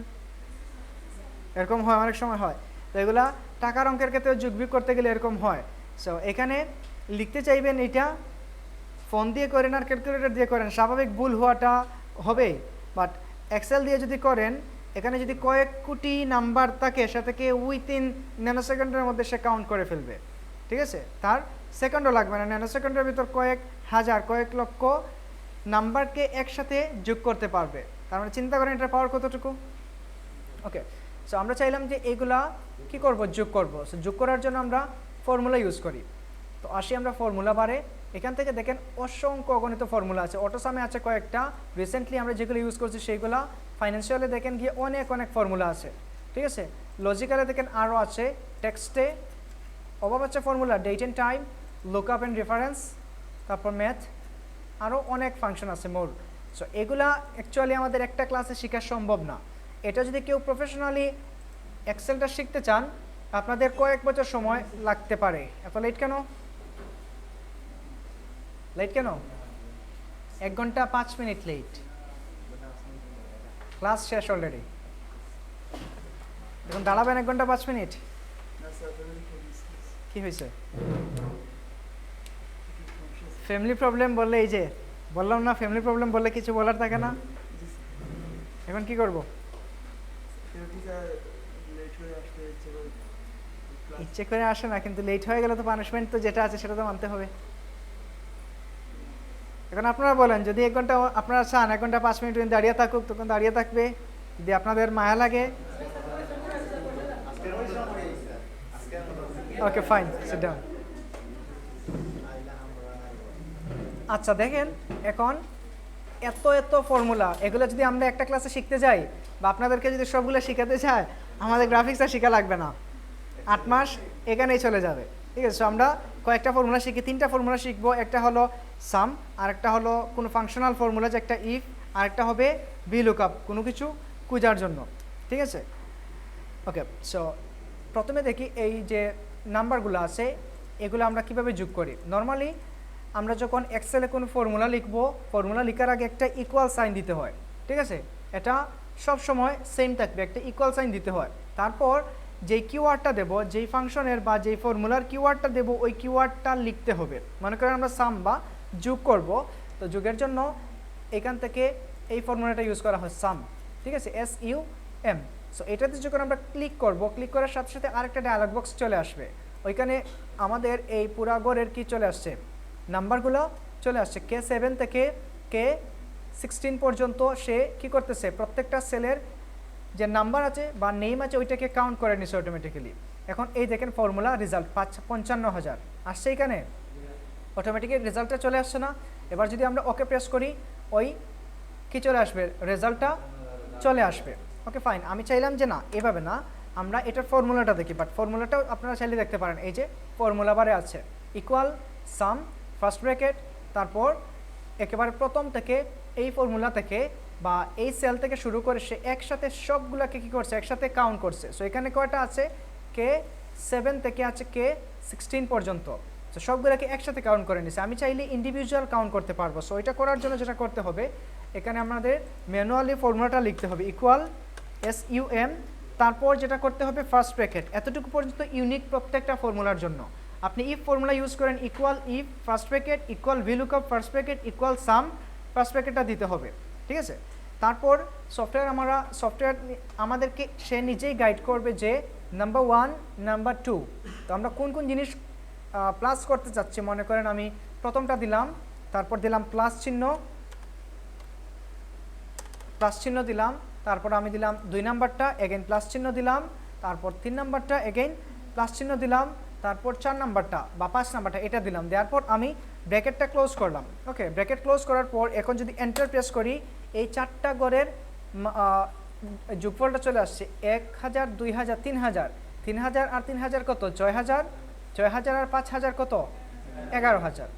এরকম হয়, অনেক সময় হয়। তো এগুলা টাকার অঙ্কের ক্ষেত্রে যোগ বিয়োগ করতে গেলে এরকম হয়। সো এখানে লিখতে চাইবেন এটা ফোন দিয়ে করেন আর ক্যালকুলেটর দিয়ে করেন, স্বাভাবিক ভুল হওয়াটা হবে। বাট এক্সেল দিয়ে যদি করেন, এখানে যদি কয়েক কোটি নাম্বার থাকে, সেটাকে উইথিন ন্যানোসেকেন্ডের মধ্যে সে কাউন্ট করে ফেলবে। ঠিক আছে, তার সেকেন্ডও লাগবে না, ন্যানোসেকেন্ডের ভিতর কয়েক হাজার, কয়েক লক্ষ নাম্বারকে একসাথে যোগ করতে পারবে। তার মানে চিন্তা করেন এটার পাওয়ার কতটুকু। ওকে, সো আমরা চাইলাম যে এইগুলা কি করব, যোগ করব। সো যোগ করার জন্য আমরা ফর্মুলা ইউজ করি। তো আসি আমরা ফর্মুলা বারে। এখান থেকে দেখেন অসংখ্য অগণিত ফর্মুলা আছে, অটোসামে আছে কয়েকটা, রিসেন্টলি আমরা যেগুলো ইউজ করছি সেইগুলা, ফাইন্যান্সিয়ালে দেখেন গিয়ে অনেক অনেক ফর্মুলা আছে। ঠিক আছে, লজিক্যালে দেখেন আরও আছে, টেক্সটে অভাব আছে formula, date and time, lookup and reference, তারপর ম্যাথ, আরও অনেক ফাংশন আছে মোর। সো এগুলা অ্যাকচুয়ালি আমাদের একটা ক্লাসে শেখা সম্ভব না। এটা যদি কেউ প্রফেশনালি এক্সেলটা শিখতে চান, আপনাদের কয়েক বছর সময় লাগতে পারে। এত লেট কেন? লেট কেন? 1 ঘন্টা 5 মিনিট লেট, ক্লাস শেষ অলরেডি। এখন দাঁড়াবেন 1 ঘন্টা 5 মিনিট? কি হয়েছে? ফ্যামিলি প্রবলেম বললে, এই যে বললাম না, ফ্যামিলি প্রবলেম বললে কিছু বলার থাকে না। এখন কি করব? ইচ্ছে করে আসে না, কিন্তু লেট হয়ে গেলে তো পানিশমেন্ট তো যেটা আছে সেটা তো মানতে হবে। এখন আপনারা বলেন, যদি 1 ঘন্টা আপনারা চান 1 ঘন্টা 5 মিনিট দাঁড়িয়ে থাকুক, তখন দাঁড়িয়ে থাকবে। যদি আপনাদের মায়া লাগে, ওকে ফাইন, সিট ডাউন। আচ্ছা দেখেন, এখন এত এত ফর্মুলা, এগুলো যদি আমরা একটা ক্লাসে শিখতে যাই, বা আপনাদেরকে যদি সবগুলো শিখাতে চাই, আমাদের গ্রাফিক্স আর শেখা লাগবে না, 8 মাস এখানেই চলে যাবে। ঠিক আছে, আমরা কয়েকটা ফর্মুলা শিখি, 3টা ফর্মুলা শিখবো। একটা হলো সাম, আরেকটা হলো কোনো ফাংশনাল ফর্মুলা, যে একটা ইফ, আরেকটা হবে ভি লুকআপ, কোনো কিছু খোঁজার জন্য। ঠিক আছে, ওকে। সো প্রথমে দেখি এই যে নাম্বারগুলো আছে, এগুলো আমরা কিভাবে যোগ করি। নর্মালি আমরা যখন এক্সেলে কোনো ফর্মুলা লিখবো, ফর্মুলা লেখার আগে একটা ইকুয়াল সাইন দিতে হয়। ঠিক আছে, এটা সব সময় সেম থাকবে, একটা ইকুয়াল সাইন দিতে হয়। তারপর যেই কিওয়ার্ডটা দেবো, যেই ফাংশনের বা যেই ফর্মুলার কিওয়ার্ডটা দেবো, ওই কিওয়ার্ডটা লিখতে হবে। মনে করেন আমরা সাম বা যোগ করব, তো যোগের জন্য এখান থেকে এই ফর্মুলাটা ইউজ করা হয়, সাম। ঠিক আছে, SUM। সো এটাতে যখন আমরা ক্লিক করব, ক্লিক করার সাথে সাথে আরেকটা ডায়ালগ বক্স চলে আসবে। ওইখানে আমাদের এই পুরা গড়ের কি চলে আসছে, নাম্বারগুলো চলে আসছে। K7 থেকে K16 পর্যন্ত সে কি করতেছে, প্রত্যেকটা সেলের যে নাম্বার আছে বা নেম আছে ওইটাকে কাউন্ট করে নিছে অটোমেটিক্যালি। এখন এই দেখেন ফর্মুলা রেজাল্ট 55,000 আসছে, এখানে অটোমেটিক্যালি রেজাল্টটা চলে আসছে না? এবার যদি আমরা ওকে প্রেস করি, ওই কি চলে আসবে, রেজাল্টটা চলে আসবে। ওকে ফাইন, আমি চাইলাম যে না, এভাবে না, আমরা এটার ফর্মুলাটা দেখি। বাট ফর্মুলাটাও আপনারা চাইলে দেখতে পারেন, এই যে ফর্মুলা বারে আছে ইকুয়াল সাম ফার্স্ট ব্র্যাকেট, তারপর একেবারে প্রথম থেকে এই ফর্মুলা থেকে বা এই সেল থেকে শুরু করে সে একসাথে সবগুলোকে কী করছে, একসাথে কাউন্ট করছে। সো এখানে কয়টা আছে, কে 7 থেকে আছে কে 16 পর্যন্ত। তো সবগুলোকে একসাথে কাউন্ট করে নিছে। আমি চাইলে ইন্ডিভিজুয়াল কাউন্ট করতে পারবো। সো এটা করার জন্য যেটা করতে হবে, এখানে আমাদের ম্যানুয়ালি ফর্মুলাটা লিখতে হবে, ইকুয়াল SUM, তারপর যেটা করতে হবে ফার্স্ট ব্র্যাকেট, এতটুকু পর্যন্ত ইউনিক প্রত্যেকটা ফর্মুলার জন্য। আপনি ইফ ফর্মুলা ইউজ করেন, equal if first bracket, equal VLOOKUP first bracket, equal sum first ব্র্যাকেটটা দিতে হবে, ঠিক আছে। তারপর সফটওয়্যার আমাদেরকে সে নিজেই গাইড করবে যে নাম্বার 1, নাম্বার 2। তো আমরা কোন কোন জিনিস প্লাস করতে চাচ্ছি, মনে করেন আমি প্রথমটা দিলাম, তারপর দিলাম প্লাস চিহ্ন দিলাম, তারপর আমি দিলাম 2 নাম্বারটা এগেইন প্লাস চিহ্ন দিলাম, তারপর 3 নাম্বারটা এগেইন প্লাস চিহ্ন দিলাম, তারপর 4 নাম্বারটা বা 5 নাম্বারটা এটা দিলাম, দেওয়ার পর আমি ব্র্যাকেটটা ক্লোজ করলাম। ওকে, ব্র্যাকেট ক্লোজ করার পর এখন যদি এন্টার প্রেস করি, এই 4টা ঘরের যোগফলটা চলে আসছে 1000, 2000, 3000, 3000 আর 3000 কত, 6000, 6000 আর 5000 কত, 11000।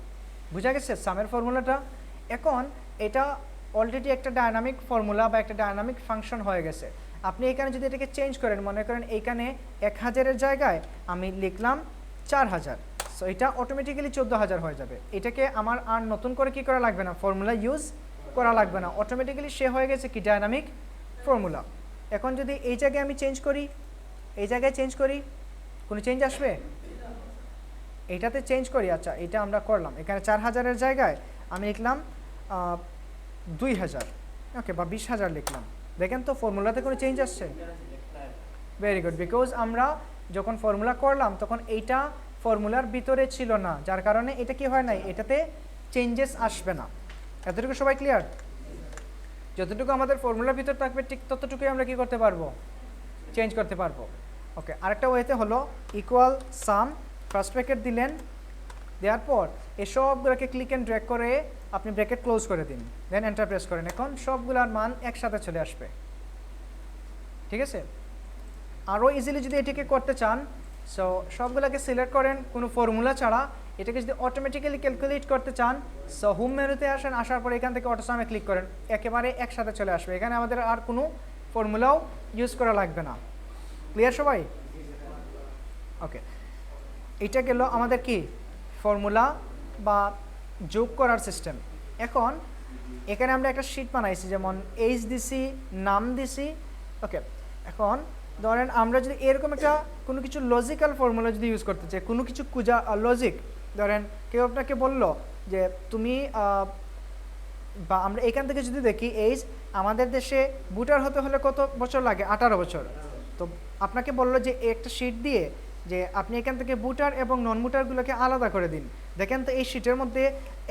বুঝা গেছে সামের ফর্মুলাটা? এখন এটা অলরেডি একটা ডায়নামিক ফর্মুলা বা একটা ডায়নামিক ফাংশন হয়ে গেছে। আপনি এখানে যদি এটাকে চেঞ্জ করেন, মনে করেন এইখানে 1000-এর জায়গায় আমি লিখলাম 4000, সো এটা অটোমেটিক্যালি 14000 হয়ে যাবে। এটাকে আমার আর নতুন করে কি করা লাগবে না, ফর্মুলা ইউজ করা লাগবে না, অটোমেটিক্যালি সে হয়ে গেছে কি ডায়নামিক ফর্মুলা। এখন যদি এই জায়গায় আমি চেঞ্জ করি, এই জায়গায় চেঞ্জ করি, কোনো চেঞ্জ আসবে? এইটাতে চেঞ্জ করি, আচ্ছা এটা আমরা করলাম, এখানে 4000-এর জায়গায় আমি লিখলাম 2000, ওকে, বা 20000 লিখলাম। দেখেন তো ফর্মুলাতে কোনো চেঞ্জ আসছে? ভেরি গুড, বিকজ আমরা যখন ফর্মুলা করলাম তখন এইটা ফর্মুলার ভিতরে ছিল না, যার কারণে এটা কি হয় নাই, এটাতে চেঞ্জেস আসবে না। এতটুকু সবাই ক্লিয়ার? যতটুকু আমাদের ফর্মুলার ভিতর থাকবে ঠিক ততটুকুই আমরা কি করতে পারবো, চেঞ্জ করতে পারবো। ওকে, আরেকটা ওয়েতে হলো ইকুয়াল সাম ফার্স্ট ব্র্যাকেট দিলেন, দেওয়ার পর এই সবগুলোকে ক্লিক অ্যান্ড ড্র্যাগ করে আপনি ব্র্যাকেট ক্লোজ করে দিন, দেন এন্টার প্রেস করেন। এখন সবগুলোর মান একসাথে চলে আসবে, ঠিক আছে। আরও ইজিলি যদি এটাকে করতে চান, সো সবগুলোকে সিলেক্ট করেন কোনো ফর্মুলা ছাড়া, এটাকে যদি অটোমেটিক্যালি ক্যালকুলেট করতে চান, সো হোম মেনুতে আসেন, আসার পর এখান থেকে অটোসামে ক্লিক করেন, একেবারে একসাথে চলে আসবে। এখানে আমাদের আর কোনো ফর্মুলাও ইউজ করা লাগবে না। ক্লিয়ার সবাই? ওকে, এটা গেল আমাদের কি ফর্মুলা বা যোগ করার সিস্টেম। এখন এখানে আমরা একটা শিট বানাইছি, যেমন এইচ দিছি, নাম দিছি। ওকে, এখন ধরেন আমরা যদি এরকম একটা কোনো কিছু লজিক্যাল ফর্মুলা যদি ইউজ করতে চাই, কোনো কিছু লজিক, ধরেন কেউ আপনাকে বলল যে তুমি বা আমরা এখান থেকে যদি দেখি এইজ, আমাদের দেশে ভোটার হতে হলে কত বছর লাগে, 18 বছর। তো আপনাকে বললো যে একটা শিট দিয়ে যে আপনি এখান থেকে ভোটার এবং নন ভোটারগুলোকে আলাদা করে দিন। দেখেন তো এই শিটের মধ্যে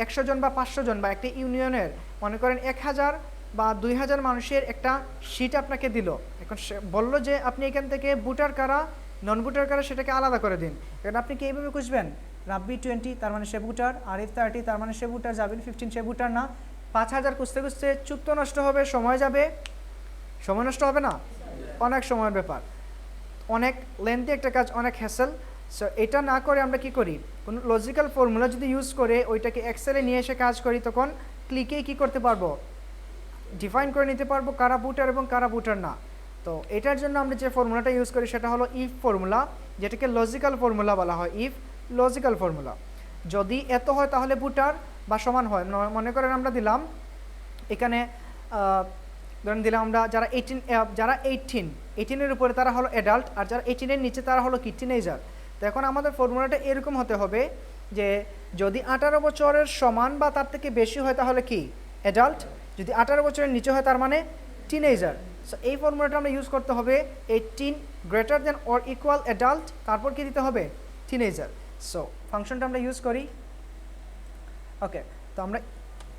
100 জন বা 500 জন বা একটা ইউনিয়নের মনে করেন 1000 বা 2000 মানুষের একটা শিট আপনাকে দিল। এখন সে বললো যে আপনি এখান থেকে ভোটার কারা, নন ভোটার কারা সেটাকে আলাদা করে দিন। এখন আপনি কি এইভাবে খুঁজবেন, রাব্বি 20 তার মানে সে ভোটার, আরিফ 30 তার মানে সে ভোটার, জাবির 15 সে ভোটার না। 5000 খুঁজতে খুঁজতে চুক্ত নষ্ট হবে, সময় যাবে, সময় নষ্ট হবে না, অনেক সময়ের ব্যাপার, অনেক লেন্থি একটা কাজ, অনেক হ্যাসেল। সো এটা না করে আমরা কি করি, কোনো লজিক্যাল ফর্মুলা যদি ইউজ করে ওইটাকে এক্সেলে নিয়ে এসে কাজ করি, তখন ক্লিকেই কি করতে পারবো, ডিফাইন করে নিতে পারবো কারা ভোটার এবং কারা ভোটার না। তো এটার জন্য আমরা যে ফর্মুলাটা ইউজ করি সেটা হলো ইফ ফর্মুলা, যেটাকে লজিক্যাল ফর্মুলা বলা হয়। ইফ লজিক্যাল ফর্মুলা, যদি এত হয় তাহলে ভোটার বা সমান হয়। মনে করেন আমরা দিলাম এখানে ধরেন দিলাম আমরা যারা 18-এর উপরে তারা হলো অ্যাডাল্ট, আর যারা 18-এর নিচে তারা হলো কি টিনেজার। তো এখন আমাদের ফর্মুলাটা এরকম হতে হবে যে যদি 18 বছরের সমান বা তার থেকে বেশি হয় তাহলে কি অ্যাডাল্ট, যদি 18 বছরের নিচে হয় তার মানে টিনেজার। সো এই ফর্মুলাটা আমরা ইউজ করতে হবে 18 greater than or equal adult, তারপর কি দিতে হবে, টিনেজার। সো ফাংশনটা আমরা ইউজ করি। ওকে, তো আমরা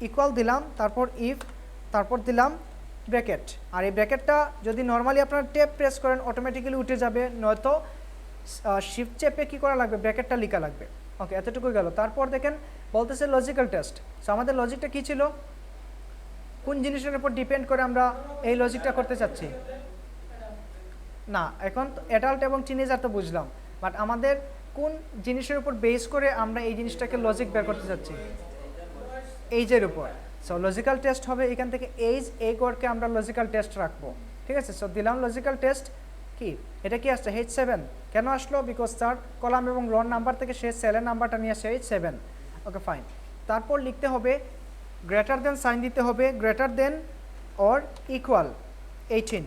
ইকুয়াল দিলাম, তারপর ইফ, তারপর দিলাম ব্র্যাকেট। আর এই ব্র্যাকেটটা যদি নর্মালি আপনারা ট্যাব প্রেস করেন অটোমেটিক্যালি উঠে যাবে, নয়তো শিফট চেপে কী করা লাগবে, ব্র্যাকেটটা লেখা লাগবে। ওকে, এতটুকু গেল। তারপর দেখেন বলতেছে লজিক্যাল টেস্ট। সো আমাদের লজিকটা কী ছিল, কোন জিনিসের উপর ডিপেন্ড করে আমরা এই লজিকটা করতে চাচ্ছি না। এখন অ্যাডাল্ট এবং টিনেজার তো বুঝলাম, বাট আমাদের কোন জিনিসের উপর বেস করে আমরা এই জিনিসটাকে লজিক বের করতে চাচ্ছি, এইজের উপর। সো সো লজিক্যাল টেস্ট হবে এখান থেকে এইজ এই গড়কে আমরা লজিক্যাল টেস্ট রাখবো, ঠিক আছে। সো দিলাম লজিক্যাল টেস্ট কি, এটা কি আসছে H7, কেন আসলো? বিকজ তার কলাম এবং রন নাম্বার থেকে সে সেলের নাম্বারটা নিয়ে আসছে H7। ওকে ফাইন, তারপর লিখতে হবে গ্রেটার দেন সাইন দিতে হবে, greater than or equal 18,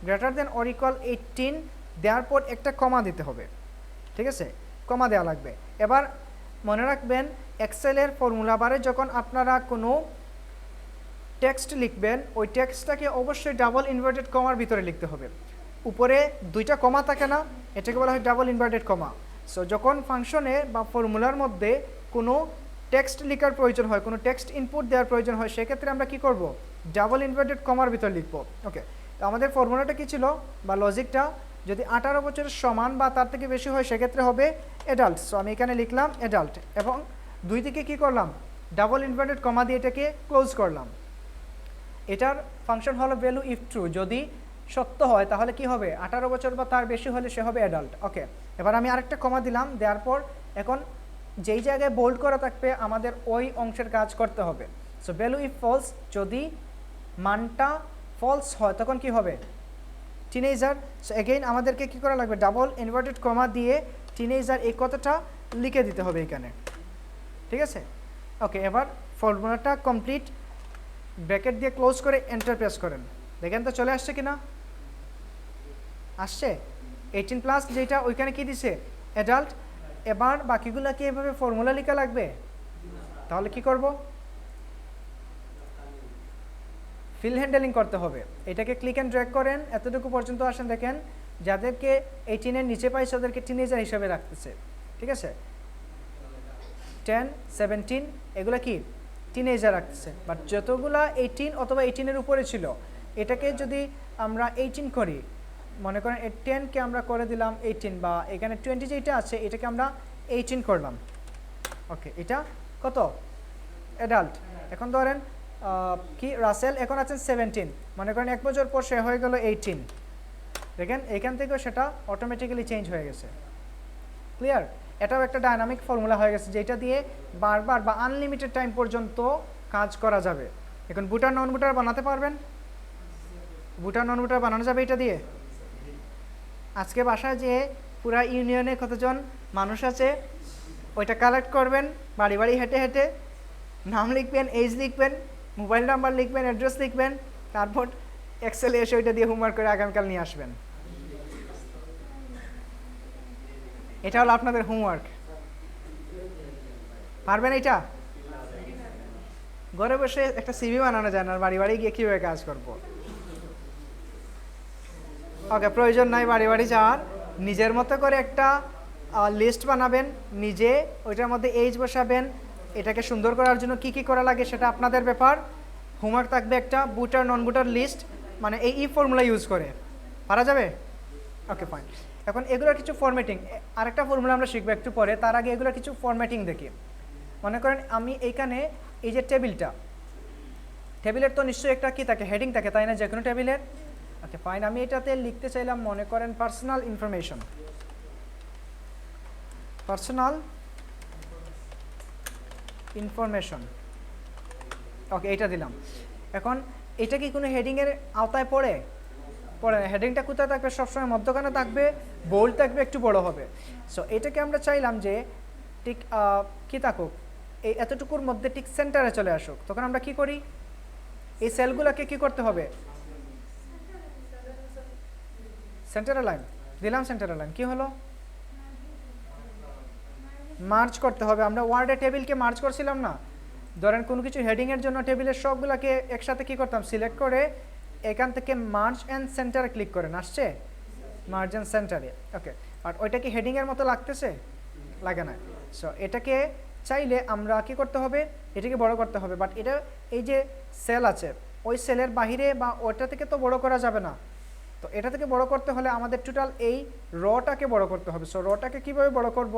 greater than or equal 18 দেওয়ার পর একটা কমা দিতে হবে, ঠিক আছে, কমা দেওয়া লাগবে। এবার মনে রাখবেন এক্সেলের ফর্মুলা বারে যখন আপনারা কোনো টেক্সট লিখবেন ওই টেক্সটটাকে অবশ্যই ডাবল ইনভার্টেড কমার ভিতরে লিখতে হবে। উপরে দুইটা কমা থাকে না, এটাকে বলা হয় ডাবল ইনভার্টেড কমা। সো যখন ফাংশনে বা ফর্মুলার মধ্যে কোনো টেক্সট লেখার প্রয়োজন হয়, কোনো টেক্সট ইনপুট দেওয়ার প্রয়োজন হয়, সেক্ষেত্রে আমরা কি করব, ডাবল ইনভার্টেড কমার ভিতর লিখব। ওকে, তো আমাদের ফর্মুলাটা কী ছিল বা লজিকটা, যদি 18 বছরের সমান বা তার থেকে বেশি হয় সেক্ষেত্রে হবে অ্যাডাল্ট। সো আমি এখানে লিখলাম অ্যাডাল্ট এবং দুই দিকে কী করলাম, ডাবল ইনভার্টেড কমা দিয়ে এটাকে ক্লোজ করলাম। এটার ফাংশন হলো ভ্যালু ইফ ট্রু, যদি সত্য হয় তাহলে কি হবে, 18 বছর বা তার বেশি হলে সে হবে অ্যাডাল্ট। ওকে, এবার আমি আরেকটা কমা দিলাম, দেওয়ার পর এখন যেই জায়গায় বোল্ড করা থাকবে আমাদের ওই অংশের কাজ করতে হবে। সো ভ্যালু ইফ ফলস, যদি মানটা ফলস হয় তখন কি হবে, টিনেজার। সো এগেইন আমাদেরকে কী করা লাগবে, ডাবল ইনভার্টেড কমা দিয়ে টিনেজার এই কথাটা লিখে দিতে হবে এখানে, ঠিক আছে। ওকে, এবার ফর্মুলাটা কমপ্লিট, ব্র্যাকেট দিয়ে ক্লোজ করে এন্টার প্রেস করেন। দেখেন তো চলে আসছে কিনা, আসছে 18+ যেটা ওইখানে কি দিছে অ্যাডাল্ট। এবার বাকিগুলো কি এভাবে ফর্মুলা লেখা লাগবে, তাহলে কি করব, ফিল হ্যান্ডেলিং করতে হবে। এটাকে ক্লিক অ্যান্ড ড্র্যাগ করেন, এতটুকু পর্যন্ত আসেন, দেখেন যাদেরকে 18-এর নিচে পাইছে ওদেরকে টিনেজার হিসেবে রাখতেছে, ঠিক আছে। 10, 17 এগুলো কি টিনেজার রাখতেছে, বাট যতগুলা 18 অথবা 18-এর উপরে ছিল এটাকে যদি আমরা 18 করি, মনে করেন 10কে আমরা করে দিলাম 18, বা এখানে 20 যেটা আছে এটাকে আমরা 18 করলাম। ওকে, এটা কত অ্যাডাল্ট। এখন ধরেন কি রাসেল এখন আছেন 17, মনে করেন 1 বছর পর সে হয়ে গেল 18, দেখেন এখান থেকেও সেটা অটোমেটিক্যালি চেঞ্জ হয়ে গেছে। ক্লিয়ার, এটাও একটা ডাইনামিক ফর্মুলা হয়ে গেছে যেটা দিয়ে বারবার বা আনলিমিটেড টাইম পর্যন্ত কাজ করা যাবে। এখন বুটার নন বুটার বানাতে পারবেন, বুটার নন বুটার বানানো যাবে এটা দিয়ে। আজকে বাসায় যে পুরা ইউনিয়নে কতজন মানুষ আছে ওইটা কালেক্ট করবেন, বাড়ি বাড়ি হেঁটে হেঁটে নাম লিখবেন, এজ লিখবেন, মোবাইল নাম্বার লিখবেন, অ্যাড্রেস লিখবেন, তারপর এক্সেলে এসে ওইটা দিয়ে হোমওয়ার্ক করে আগামীকাল নিয়ে আসবেন। এটা হলো আপনাদের হোমওয়ার্ক, পারবেন এটা? ঘরে বসে একটা সিভি বানানো যায় না, বাড়ি বাড়ি গিয়ে কীভাবে কাজ করবো। ওকে, প্রয়োজন নাই বাড়ি বাড়ি যাওয়ার, নিজের মতো করে একটা লিস্ট বানাবেন, নিজে ওইটার মধ্যে এজ বসাবেন। এটাকে সুন্দর করার জন্য কি কি করা লাগে সেটা আপনাদের ব্যাপার। হোমওয়ার্ক থাকবে একটা বুটার নন বুটার লিস্ট, মানে এই ফর্মুলা ইউজ করে পারা যাবে। ওকে ফাইন, এখন এগুলোর কিছু ফরম্যাটিং, আরেকটা ফর্মুলা আমরা শিখবো একটু পরে, তার আগে এগুলোর কিছু ফরম্যাটিং দেখি। মনে করেন আমি এইখানে এই যে টেবিলের তো নিশ্চয়ই একটা কি থাকে, হেডিং থাকে, তাই না, যে কোনো টেবিলের। ওকে ফাইন, আমি এটাতে লিখতে চাইলাম মনে করেন পার্সোনাল ইনফরমেশন, পার্সোনাল ইনফরমেশন। ওকে, এটা দিলাম। এখন এটা কি কোনো হেডিংয়ের আওতায় পড়ে না, হেডিংটা কোথায় থাকবে, সবসময় মধ্যখানে থাকবে, বোল্ড থাকবে, একটু বড় হবে। সো এটাকে আমরা চাইলাম যে ঠিক কী থাকুক, এই এতটুকুর মধ্যে ঠিক সেন্টারে চলে আসুক। তখন আমরা কি করি, এই সেলগুলোকে কি করতে হবে, সেন্টার লাইন দিলাম, সেন্টার লাইন কি হলো, মার্জ করতে হবে। আমরা ওয়ার্ডে টেবিলকে মার্জ করছিলাম না, ধরেন কোনো কিছু হেডিংয়ের জন্য টেবিলের সবগুলোকে একসাথে কি করতাম, সিলেক্ট করে এখান থেকে মার্জ অ্যান্ড সেন্টারে ক্লিক করেন, আসছে মার্জ অ্যান্ড সেন্টারে। ওকে, আর ওইটা কি হেডিংয়ের মতো লাগতেছে, লাগে না। সো এটাকে চাইলে আমরা কি করতে হবে, এটাকে বড় করতে হবে, বাট এটা এই যে সেল আছে ওই সেলের বাহিরে বা ওটা থেকে তো বড় করা যাবে না। তো এটা থেকে বড় করতে হলে আমাদের টোটাল এই রটাকে বড় করতে হবে। সো রটাকে কীভাবে বড় করব,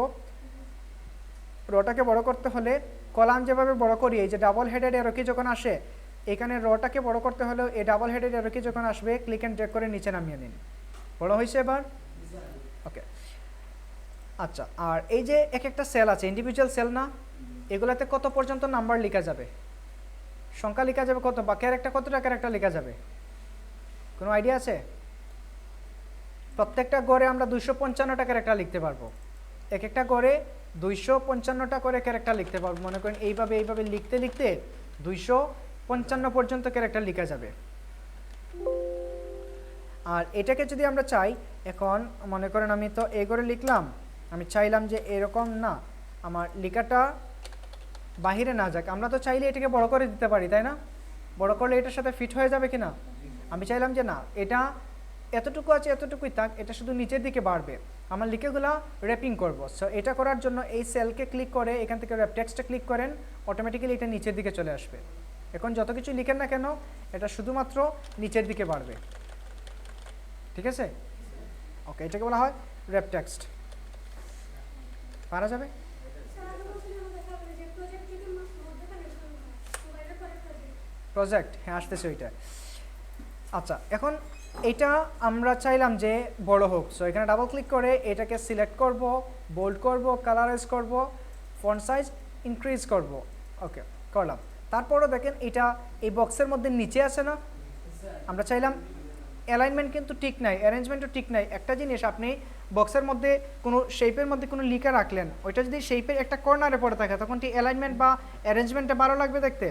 রটাকে বড় করতে হলে কলাম যেভাবে বড় করি, এই যে ডাবল হেডেড অ্যারো কি যখন আসে, এখানে রটাকে বড় করতে হলেও এই ডাবল হেডেড অ্যারো কি যখন আসবে ক্লিক অ্যান্ড ড্র্যাগ করে নিচে নামিয়ে নিন। বড় হয়েছে এবার? ওকে, আচ্ছা। আর এই যে এক একটা সেল আছে, ইন্ডিভিজুয়াল সেল না, এগুলাতে কত পর্যন্ত নাম্বার লেখা যাবে, সংখ্যা লেখা যাবে কত, বা ক্যারেক্টার কতটা ক্যারেক্টার লেখা যাবে, কোনো আইডিয়া আছে? প্রত্যেকটা গড়ে আমরা 255টা ক্যারেক্টার লিখতে পারবো, এক একটা গড়ে 255টা করে ক্যারেক্টার লিখতে পারবো। মনে করেন এইভাবে এইভাবে লিখতে লিখতে 255 পর্যন্ত ক্যারেক্টার লেখা যাবে। আর এটাকে যদি আমরা চাই, এখন মনে করেন আমি তো এই করে লিখলাম, আমি চাইলাম যে এরকম না, আমার লেখাটা বাহিরে না যাক, আমরা তো চাইলে এটাকে বড় করে দিতে পারি, তাই না? বড় করলে এটার সাথে ফিট হয়ে যাবে কিনা? আমি চাইলাম যে না, এটা এতটুকু আছে এতটুকুই থাক, এটা শুধু নিচের দিকে বাড়বে, আমার লিখেগুলো র্যাপিং করব। সো এটা করার জন্য এই সেলকে ক্লিক করে এখান থেকে র্যাপ টেক্সটে ক্লিক করেন, অটোমেটিক্যালি এটা নিচের দিকে চলে আসবে। এখন যত কিছু লিখেন না কেন, এটা শুধুমাত্র নিচের দিকে বাড়বে, ঠিক আছে? ওকে, এটাকে বলা হয় র্যাপ টেক্সট। পারা যাবে? প্রজেক্ট, হ্যাঁ আসতেছে ওইটা। আচ্ছা, এখন এটা আমরা চাইলাম যে বড় হোক, সো এখানে ডাবল ক্লিক করে এটাকে সিলেক্ট করব, বোল্ড করব, কালারাইজ করব, ফন্ট সাইজ ইনক্রিজ করব। ওকে, করলাম। তারপরও দেখেন এটা এই বক্সের মধ্যে নিচে আছে না, আমরা চাইলাম অ্যালাইনমেন্ট কিন্তু ঠিক নাই, অ্যারেঞ্জমেন্টও ঠিক নাই। একটা জিনিস, আপনি বক্সের মধ্যে কোনো শেপের মধ্যে কোনো লিখা রাখলেন, ওইটা যদি শেপের একটা কর্নারে পড়ে থাকে, তখন কি অ্যালাইনমেন্ট বা অ্যারেঞ্জমেন্টটা ভালো লাগবে দেখতে?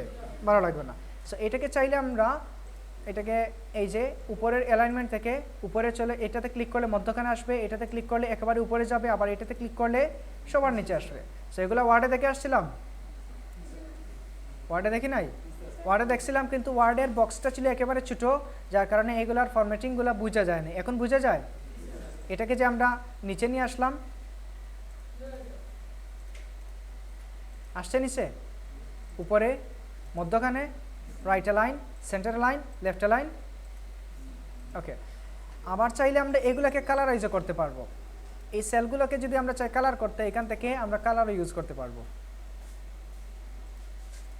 ভালো লাগবে না। সো এটাকে চাইলে আমরা এটাকে এই যে উপরের অ্যালাইনমেন্ট থেকে উপরে চলে এটাতে ক্লিক করলে মধ্যখানে আসবে, এটাতে ক্লিক করলে একেবারে উপরে যাবে, আবার এটাতে ক্লিক করলে সবার নিচে আসবে। সো এগুলো ওয়ার্ডে দেখে আসছিলাম, ওয়ার্ডে দেখি নাই? ওয়ার্ডে দেখছিলাম, কিন্তু ওয়ার্ডের বক্সটা ছিল একেবারে ছোটো, যার কারণে এগুলার ফরম্যাটিংগুলো বোঝা যায় না। এখন বোঝা যায়। এটাকে যে আমরা নিচে নিয়ে আসলাম, আসছে নিচে, উপরে, মধ্যখানে, right line, centre line, left line. Okay, আবার চাইলে আমরা এগুলোকে কালারাইজও করতে পারবো। এই সেলগুলোকে যদি আমরা চাই কালার করতে, এখান থেকে আমরা কালারও ইউজ করতে পারবো,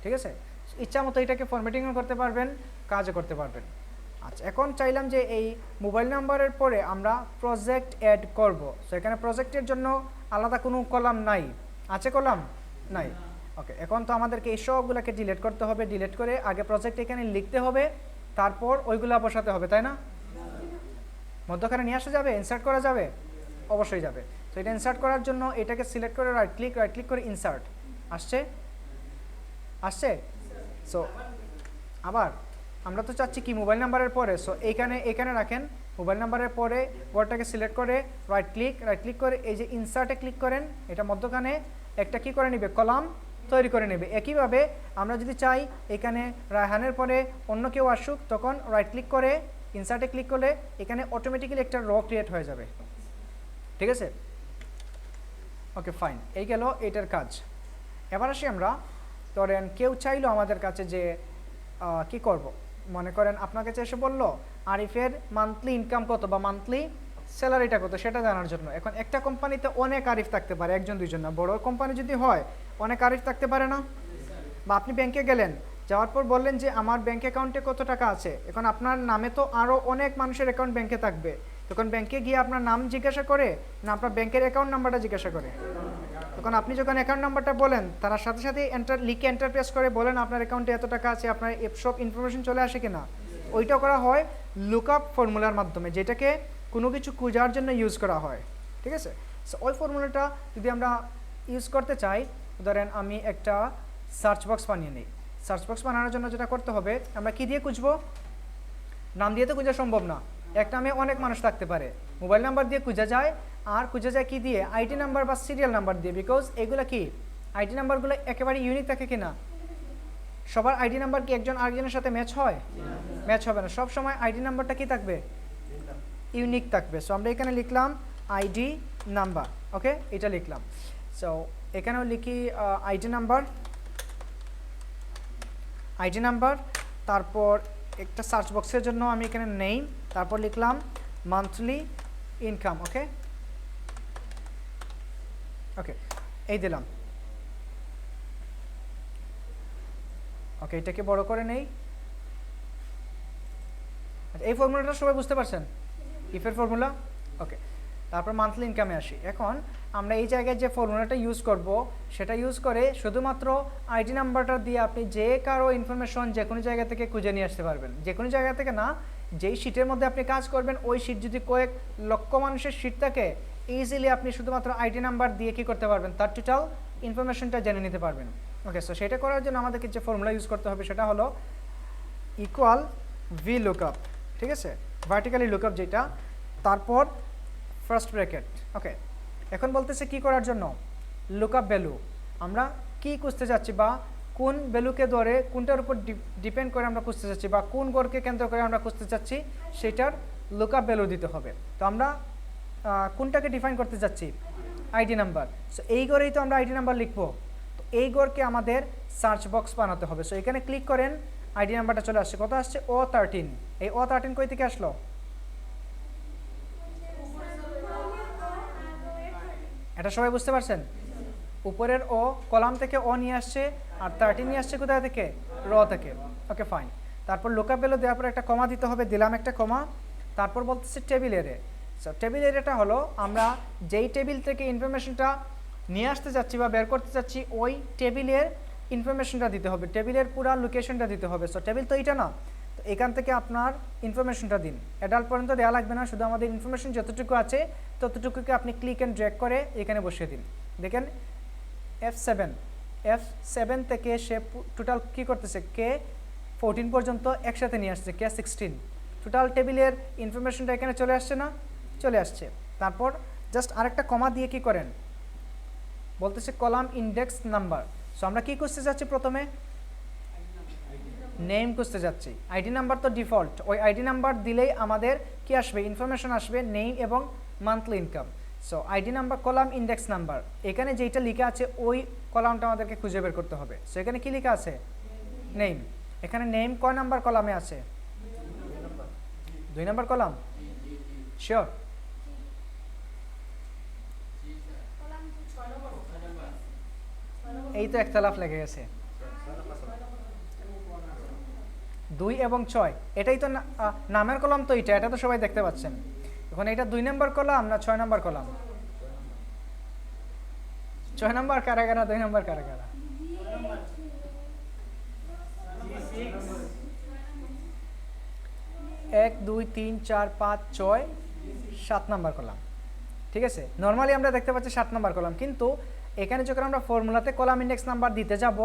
ঠিক আছে? ইচ্ছা মতো এটাকে ফরম্যাটিংও করতে পারবেন, কাজও করতে পারবেন। আচ্ছা, এখন চাইলাম যে এই মোবাইল নাম্বারের পরে আমরা প্রজেক্ট অ্যাড করব। সো এখানে প্রজেক্টের জন্য আলাদা কোনো কলাম নাই, আছে কলাম? নাই। ওকে, এখন তো আমাদেরকে এই সবগুলোকে ডিলিট করতে হবে। ডিলিট করে আগে প্রজেক্ট এখানে লিখতে হবে, তারপর ওইগুলো বসাতে হবে, তাই না? মধ্যখানে নিয়ে আসা যাবে, ইনসার্ট করা যাবে? অবশ্যই যাবে। তো এটা ইনসার্ট করার জন্য এটাকে সিলেক্ট করে রাইট ক্লিক করে ইনসার্ট। আসছে? আসছে? সো আবার আমরা তো চাচ্ছি কি মোবাইল নাম্বারের পরে, সো এখানে রাখেন, মোবাইল নাম্বারের পরে ওয়ার্ডটাকে সিলেক্ট করে রাইট ক্লিক করে এই যে ইনসার্টে ক্লিক করেন, এটা মধ্যখানে একটা কি করে নেবে, কলাম তৈরি করে নেবে। একইভাবে আমরা যদি চাই এখানে রায়হানের পরে অন্য কেউ আসুক, তখন রাইট ক্লিক করে ইনসার্টে ক্লিক করলে এখানে অটোমেটিক্যালি একটা র ক্রিয়েট হয়ে যাবে, ঠিক আছে? ওকে, ফাইন, এই গেল এটার কাজ। এবার আসি আমরা, ধরেন কেউ চাইলো আমাদের কাছে যে কি করব, মনে করেন আপনার কাছে এসে বললো আরিফের মান্থলি ইনকাম কত বা মান্থলি স্যালারিটা কত সেটা জানার জন্য। এখন একটা কোম্পানিতে অনেক আরিফ থাকতে পারে, একজন দুইজন না, বড় কোম্পানি যদি হয় অনেক আরিফ থাকতে পারে না? বা আপনি ব্যাংকে গেলেন, যাওয়ার পর বললেন যে আমার ব্যাংক অ্যাকাউন্টে কত টাকা আছে। এখন আপনার নামে তো আরও অনেক মানুষের অ্যাকাউন্ট ব্যাংকে থাকবে, তখন ব্যাংকে গিয়ে আপনার নাম জিজ্ঞাসা করে না আপনার ব্যাংকের অ্যাকাউন্ট নাম্বারটা জিজ্ঞাসা করে? তখন আপনি যখন অ্যাকাউন্ট নাম্বারটা বলেন, তারা সাথে সাথে এন্টার প্রেস করে বলেন আপনার অ্যাকাউন্টে এত টাকা আছে, আপনার সব ইনফরমেশন চলে আসে কিনা। ওইটা করা হয় লুকআপ ফর্মুলার মাধ্যমে, যেটাকে কোনো কিছু খোঁজার জন্য ইউজ করা হয়, ঠিক আছে? সো ওই ফর্মুলাটা যদি আমরা ইউজ করতে চাই, ধরেন আমি একটা সার্চ বক্স বানিয়ে নিই। সার্চ বক্স বানানোর জন্য যেটা করতে হবে, আমরা কি দিয়ে খুঁজবো? নাম দিয়ে তো খোঁজা সম্ভব না, একটা নামে অনেক মানুষ থাকতে পারে। মোবাইল নাম্বার দিয়ে খোঁজা যায়, আর খোঁজা যায় কি দিয়ে? আইডি নাম্বার বা সিরিয়াল নাম্বার দিয়ে। বিকজ এগুলো কি আইডি নাম্বারগুলো একেবারে ইউনিক থাকে কিনা? সবার আইডি নাম্বার কি একজন আরেকজনের সাথে ম্যাচ হয়? ম্যাচ হবে না। সব সময় আইডি নাম্বারটা কি থাকবে? ইউনিক থাকবে। সো আমরা এখানে লিখলাম আইডি নাম্বার, ওকে, এটা লিখলাম। সো এখানেও লিখি আইডি নাম্বার, তারপর একটা সার্চ বক্সের জন্য আমি এখানে নেম, তারপর লিখলাম মান্থলি ইনকাম, ওকে ওকে, এই দিলাম। ওকে, এটাকে বড় করে নেই। আচ্ছা, এই ফর্মুলাটা সবাই বুঝতে পারছেন? ইফের ফর্মুলা, ওকে। তারপর মান্থলি ইনকামে আসি। এখন আমরা এই জায়গায় যে ফর্মুলাটা ইউজ করব সেটা ইউজ করে শুধুমাত্র আইডি নাম্বারটা দিয়ে আপনি যে কারো ইনফরমেশন যে কোনো জায়গা থেকে খুঁজে নিয়ে আসতে পারবেন। যে কোনো জায়গা থেকে না, যেই শিটের মধ্যে আপনি কাজ করবেন ওই শিট যদি কয়েক লক্ষ মানুষের শিট থাকে, ইজিলি আপনি শুধুমাত্র আইডি নাম্বার দিয়ে কী করতে পারবেন, তার টোটাল ইনফরমেশনটা জেনে নিতে পারবেন। ওকে, সো সেটা করার জন্য আমাদেরকে যে ফর্মুলা ইউজ করতে হবে সেটা হলো ইকুয়াল ভি লুকআপ, ঠিক আছে, ভার্টিক্যালি লুকআপ যেটা, তারপর ফার্স্ট ব্র্যাকেট। ওকে, এখন বলতেছে কি করার জন্য, লুকআপ ভ্যালু। আমরা কি খুঁজতে যাচ্ছি বা কোন ভ্যালুকে ধরে কোনটার উপর ডিপেন্ড করে আমরা খুঁজতে চাচ্ছি বা কোন গড়কে কেন্দ্র করে আমরা খুঁজতে চাচ্ছি সেটার লুকআপ ভ্যালু দিতে হবে। তো আমরা কোনটাকে ডিফাইন করতে যাচ্ছি, আইডি নাম্বার। সো এই গড়েই তো আমরা আইডি নাম্বার লিখবো, তো এই গড়কে আমাদের সার্চ বক্স বানাতে হবে। সো এখানে ক্লিক করেন, আইডি নাম্বারটা চলে আসছে, কত আসছে, O13। এই O13 কই থেকে আসলো, এটা সবাই বুঝতে পারছেন? উপরের ও কলাম থেকে ও নিয়ে আসছে আর 13 নিয়ে আসছে কোথায় থেকে, র থেকে। ওকে ফাইন, তারপর লুকআপ ভ্যালু দেওয়ার পর একটা কমা দিতে হবে, দিলাম একটা কমা। তারপর বলতেছে টেবিল এরে। সো টেবিল এরিয়াটা হলো আমরা যেই টেবিল থেকে ইনফরমেশনটা নিয়ে আসতে যাচ্ছি বা বের করতে যাচ্ছি ওই টেবিলের ইনফরমেশনটা দিতে হবে, টেবিলের পুরো লোকেশনটা দিতে হবে। সো টেবিল তো এটা না, তো এখান থেকে আপনার ইনফরমেশনটা দিন। অ্যাডাল্ট পর্যন্ত দেওয়া লাগবে না, শুধু আমাদের ইনফরমেশন যতটুকু আছে ততটুকুকে আপনি ক্লিক অ্যান্ড ড্র্যাগ করে এখানে বসিয়ে দিন। দেখেন F7 থেকে সে টোটাল কী করতেছে, K14 পর্যন্ত একসাথে নিয়ে আসছে, K16 টোটাল টেবিলের ইনফরমেশনটা এখানে চলে আসছে না, চলে আসছে। তারপর জাস্ট আরেকটা কমা দিয়ে কি করেন, বলতেছে কলাম ইন্ডেক্স নাম্বার। সো আমরা কি খুঁজতে যাচ্ছি, প্রথমে নেম খুঁজতে যাচ্ছি। আইডি নাম্বার তো ডিফল্ট, ওই আইডি নাম্বার দিলেই আমাদের কি আসবে, ইনফরমেশন আসবে, নেম এবং monthly income. So ID number column index number, এখানে যেটা লেখা আছে ওই কলামটা আমাদেরকে খুঁজে বের করতে হবে। সো এখানে কি লেখা আছে, নেম। এখানে নেম কয় নাম্বার কলামে আছে, 2 নাম্বার কলাম, শিওর? এই তো একতলাফ লেগে গেছে, 2 এবং 6, এটাই তো নামের কলাম, তো এটা তো সবাই দেখতে পাচ্ছেন। এখন এটা 2 নাম্বার কলাম না 6 নাম্বার কলাম, 6 নাম্বার কারা কারা, 2 নাম্বার কারা কারা, 1 2 3 4 5 6 7 নাম্বার কলাম, ঠিক আছে। নর্মালি আমরা দেখতে পাচ্ছি 7 নাম্বার কলাম, কিন্তু এখানে যখন আমরা ফর্মুলাতে কলাম ইন্ডেক্স নাম্বার দিতে যাব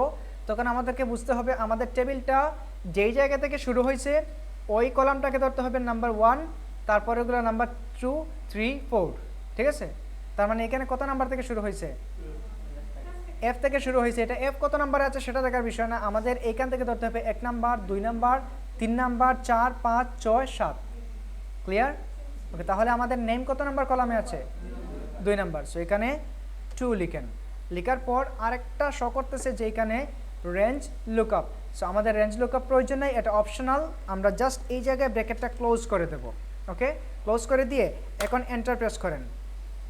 তখন আমাদেরকে বুঝতে হবে আমাদের টেবিলটা যেই জায়গা থেকে শুরু হয়েছে ওই কলামটাকে ধরতে হবে নাম্বার 1, তারপরে ওগুলো নাম্বার 2 3 4, ঠিক আছে। তার মানে এখানে কত নাম্বার থেকে শুরু হয়েছে, F থেকে শুরু হয়েছে। এটা F কত নাম্বারে আছে সেটা দেখার বিষয় না, আমাদের এইখান থেকে ধরতে হবে 1 নাম্বার 2 নাম্বার 3 নাম্বার 4 5 6 7। ক্লিয়ার? ওকে, তাহলে আমাদের নেম কত নাম্বার কলামে আছে, 2 নাম্বার। সো এখানে 2 লিখেন, লেখার পর আরেকটা শো করতেছে যে এখানে রেঞ্জ লুকআপ। সো আমাদের রেঞ্জ লুকআপ প্রয়োজন নেই, এটা অপশনাল, আমরা জাস্ট এই জায়গায় ব্র্যাকেটটা ক্লোজ করে দেব। ওকে, ক্লোজ করে দিয়ে এখন এন্টার প্রেস করেন।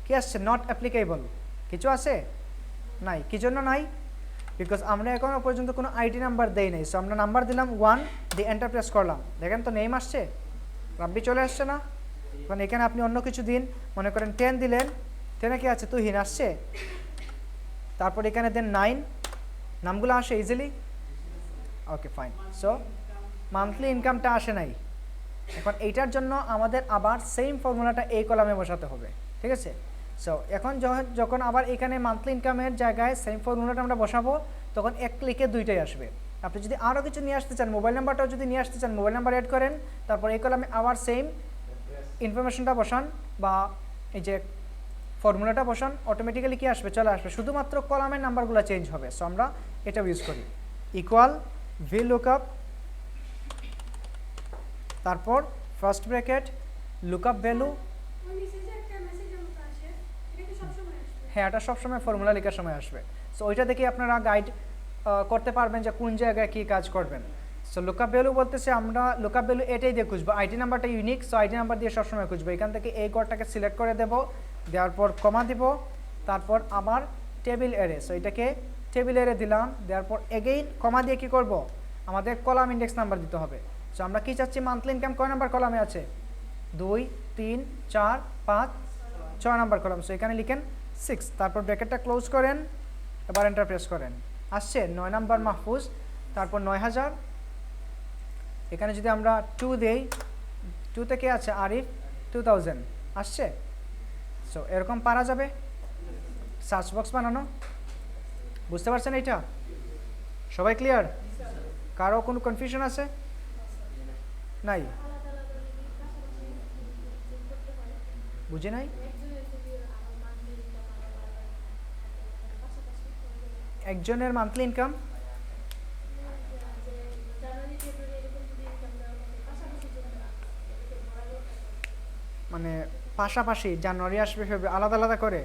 কি আসছে, নট অ্যাপ্লিকেবল, কিছু আছে নাই। কি জন্য নাই, বিকজ আমরা এখনও পর্যন্ত কোনো আইডি নাম্বার দেই নাই। সো আমরা নাম্বার দিলাম 1, দিয়ে এন্টার প্রেস করলাম, দেখেন তো নেম আসছে, রাব্বি চলে আসছে না। এখন এখানে আপনি অন্য কিছু দিন, মনে করেন 10 দিলেন, 10-এ কি আছে, তুহিন আসছে। তারপর এখানে দেন 9, নামগুলো আসে easily. Okay fine, so monthly ইনকামটা আসে নাই। এখন এইটার জন্য আমাদের আবার সেম ফর্মুলাটা এই কলামে বসাতে হবে, ঠিক আছে। সো এখন যখন আবার এখানে মান্থলি ইনকামের জায়গায় সেম ফর্মুলাটা আমরা বসাবো তখন এক ক্লিকে দুইটাই আসবে। আপনি যদি আরও কিছু নিয়ে আসতে চান, মোবাইল নাম্বারটাও যদি নিয়ে আসতে চান, মোবাইল নাম্বার অ্যাড করেন, তারপর এই কলামে আবার সেম ইনফরমেশনটা বসান বা এই যে ফর্মুলাটা বসান, অটোমেটিক্যালি কি আসবে, চলে আসবে, শুধুমাত্র কলামের নাম্বারগুলো চেঞ্জ হবে। সো আমরা এটা ইউজ করি, ইকুয়াল ভি লুকআপ, তারপর ফার্স্ট ব্র্যাকেট লুকআপ ভ্যালু। হ্যাঁ, এটা সবসময় ফর্মুলা লেখার সময় আসবে। সো ওইটা দেখে আপনারা গাইড করতে পারবেন যে কোন জায়গায় কী কাজ করবেন। সো লুকআপ ভ্যালু বলতেছে আমরা লুকআপ ভ্যালু এটাই দিয়ে খুঁজবো, আইডি নাম্বারটা ইউনিক, সো আইডি নাম্বার দিয়ে সবসময় খুঁজবো। এখান থেকে এই ঘরটাকে সিলেক্ট করে দেব, দেওয়ার পর কমা দিব, তারপর আবার টেবিল এরে। সো এটাকে টেবিল এরে দিলাম, দেওয়ার পর এগেইন কমা দিয়ে কী করব, আমাদের কলাম ইন্ডেক্স নাম্বার দিতে হবে। সো আমরা কী চাচ্ছি, মান্থলি ইনকাম কয় নাম্বার কলামে আছে, 2 3 4 5 6 নাম্বার কলাম। সো এখানে লিখেন 6, তারপর ব্র্যাকেটটা ক্লোজ করেন, এবার এন্টার প্রেস করেন। আসছে 9 নাম্বার মাহফুজ, তারপর 9000, এখানে যদি আমরা 2 দেই, 2 থেকে আছে আরিফ 2000 আসছে। সো এরকম পারা যাবে সার্চ বক্স বানানো। বুঝতে পারছেন এইটা? সবাই ক্লিয়ার? কারো কোনো কনফিউশন আছে? নাই? বুঝে নাই? একজনের মান্থলি ইনকাম মানে পাশাপাশি জানুয়ারি আসবে ফেব্রুয়ারি আলাদা আলাদা করে,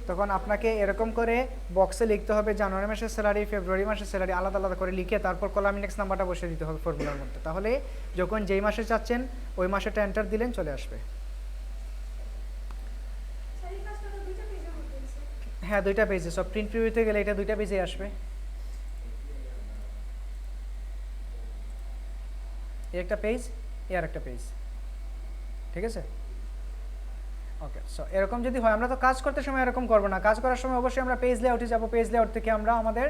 তখন আপনাকে এরকম করে বক্সে লিখতে হবে জানুয়ারি মাসের স্যালারি, ফেব্রুয়ারি মাসের স্যালারি আলাদা আলাদা করে লিখে তারপর কলাম ইন্ডেক্স নাম্বারটা বসে দিতে হবে ফর্মুলার মধ্যে। তাহলে যখন যেই মাসে চাচ্ছেন ওই মাসেটা এন্টার দিলেন চলে আসবে। হ্যাঁ, 2টা পেজে, সব প্রিন্ট প্রিভিউতে গেলে এটা 2টা পেজে আসবে। এই একটা পেজ, এর একটা পেজ, ঠিক আছে? ওকে, সো এরকম যদি হয়, আমরা তো কাজ করতে সময় এরকম করবো না, কাজ করার সময় অবশ্যই আমরা পেজ লেআউটে যাব, পেজ লেআউট থেকে আমরা আমাদের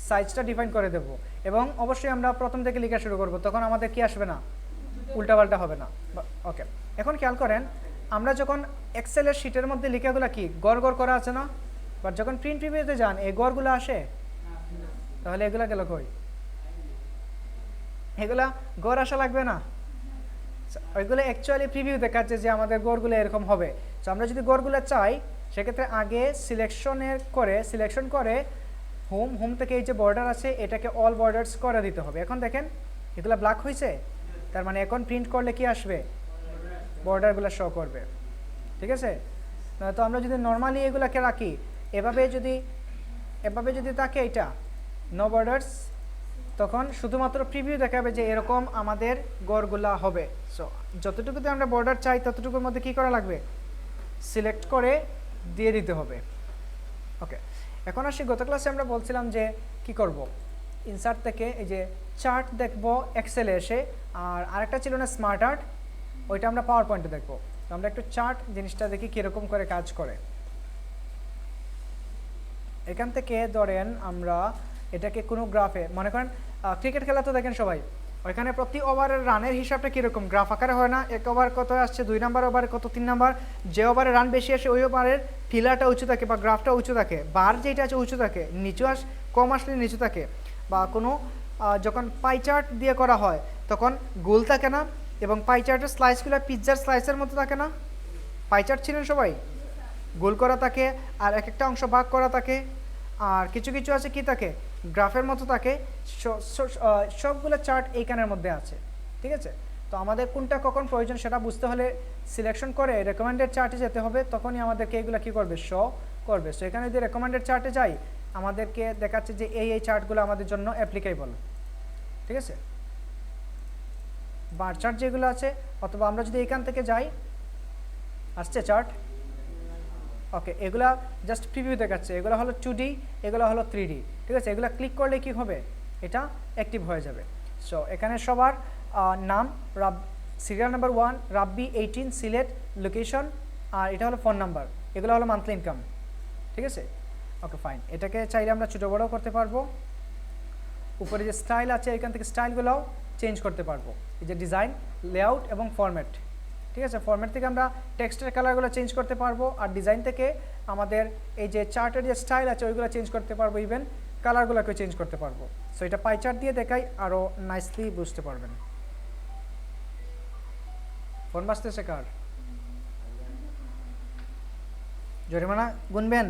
সাইজটা ডিফাইন করে দেব এবং অবশ্যই আমরা প্রথম থেকে লেখা শুরু করব, তখন আমাদের কি আসবে না, উল্টাপাল্টা হবে না। ওকে, এখন খেয়াল করেন, আমরা যখন এক্সেলের শিটের মধ্যে লেখাগুলো কি গড় গড় করা আছে না, বাট যখন প্রিন্ট প্রিভিউতে যান এই গড়গুলো আসে, তাহলে এগুলা গেল কই? এগুলা গড় আসা লাগবে না, ওইগুলো অ্যাকচুয়ালি প্রিভিউ দেখাচ্ছে যে আমাদের গড়গুলো এরকম হবে। তো আমরা যদি গড়গুলো চাই সেক্ষেত্রে আগে সিলেকশন করে হোম থেকে এই যে বর্ডার আছে এটাকে অল বর্ডার্স করে দিতে হবে। এখন দেখেন এগুলো ব্ল্যাক হয়েছে, তার মানে এখন প্রিন্ট করলে কি আসবে, বর্ডারগুলো শো করবে, ঠিক আছে? তো আমরা যদি নর্মালি এগুলোকে রাখি এভাবে যদি থাকে এটা নো বর্ডার্স, তখন শুধুমাত্র প্রিভিউ দেখাবে যে এরকম আমাদের গড়গুলা হবে। সো যতটুকুতে আমরা বর্ডার চাই ততটুকুর মধ্যে কি করা লাগবে, সিলেক্ট করে দিয়ে দিতে হবে। ওকে, এখন আসি, গত ক্লাসে আমরা বলছিলাম যে কি করব, ইনসার্ট থেকে এই যে চার্ট দেখব এক্সেলে এসে, আর আরেকটা ছিল না স্মার্ট আর্ট, ওইটা আমরা পাওয়ার পয়েন্টে দেখবো। তো আমরা একটু চার্ট জিনিসটা দেখি কীরকম করে কাজ করে। এখান থেকে ধরেন আমরা এটাকে কোনো গ্রাফে, মনে করেন ক্রিকেট খেলা তো দেখেন সবাই, ওইখানে প্রতি ওভারের রানের হিসাবটা কীরকম গ্রাফ আকারে হয় না, 1 ওভার কত আসছে, 2 নাম্বার ওভারে কত, 3 নাম্বার, যে ওভারে রান বেশি আসে ওই ওভারের ফিলারটা উঁচু থাকে বা গ্রাফটা উঁচু থাকে, বার যেটা আছে উঁচু থাকে, নিচু কম আসলে নিচু থাকে, বা কোনো যখন পাই চার্ট দিয়ে করা হয় তখন গোল থাকে না, এবং পাই চার্টের স্লাইসগুলো পিৎজার স্লাইসের মতো থাকে না, পাই চার্ট ছিলেন সবাই, গোল করা থাকে আর এক একটা অংশ ভাগ করা থাকে, আর কিছু কিছু আছে কি থাকে, গ্রাফের মতো থাকে, সবগুলো চার্ট এইখানের মধ্যে আছে, ঠিক আছে? তো আমাদের কোনটা কখন প্রয়োজন সেটা বুঝতে হলে সিলেকশন করে রেকমেন্ডেড চার্টে যেতে হবে, তখনই আমাদেরকে এইগুলো কী করবে, শো করবে। সো এখানে যদি রেকমেন্ডেড চার্টে যাই আমাদেরকে দেখাচ্ছে যে এই চার্টগুলো আমাদের জন্য অ্যাপ্লিকেবল, ঠিক আছে? বার চার্ট যেগুলো আছে, অথবা আমরা যদি এখান থেকে যাই, আসছে চার্ট, ওকে, এগুলা জাস্ট প্রিভিউ দেখাচ্ছে, এগুলো হলো 2D, এগুলো হলো 3D, ঠিক আছে? এগুলো ক্লিক করলে কি হবে, এটা অ্যাক্টিভ হয়ে যাবে। সো এখানে সবার নাম, সিরিয়াল নাম্বার 1 রাব্বি 18, সিলেট, লোকেশন, আর এটা হলো ফোন নাম্বার, এগুলো হলো মান্থলি ইনকাম, ঠিক আছে? ওকে, ফাইন। এটাকে চাইলে আমরা ছোটো বড়ো করতে পারবো। উপরে যে স্টাইল আছে এখান থেকে স্টাইলগুলোও চেঞ্জ করতে পারবো, এই যে ডিজাইন, লেআউট এবং ফরম্যাট, ঠিক আছে? ফরম্যাট থেকে আমরা টেক্সটের কালারগুলো চেঞ্জ করতে পারবো, আর ডিজাইন থেকে আমাদের এই যে চার্টের যে স্টাইল আছে ওইগুলো চেঞ্জ করতে পারবো, ইভেন কালারগুলোকে চেঞ্জ করতে পারবো। সো এটা পাই চার্ট দিয়ে দেখাই, আরও নাইসলি বুঝতে পারবেন। ফোন বাজতেছে কার? জরিমানা গুনবেন?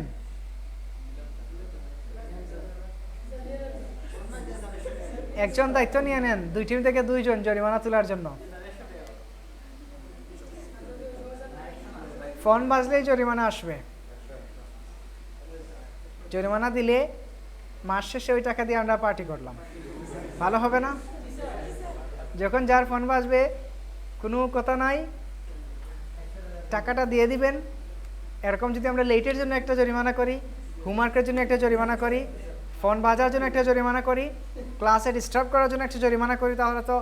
একজন দায়িত্ব নিয়ে নেন, 2 টিম থেকে 2 জন জরিমানা তোলার জন্য। ফোন বাজলেই জরিমানা আসবে, জরিমানা দিলে মাস শেষে ওই টাকা দিয়ে আমরা পার্টি করলাম, ভালো হবে না? যখন যার ফোন বাজবে কোনো কথা নাই, টাকাটা দিয়ে দিবেন। এরকম যদি আমরা লেটের জন্য একটা জরিমানা করি, হোমওয়ার্কের জন্য একটা জরিমানা করি, ফোন বাজার জন্য একটা জরিমানা করি, ক্লাসে ডিস্টার্ব করার জন্য একটা জরিমানা করি, তাহলে তো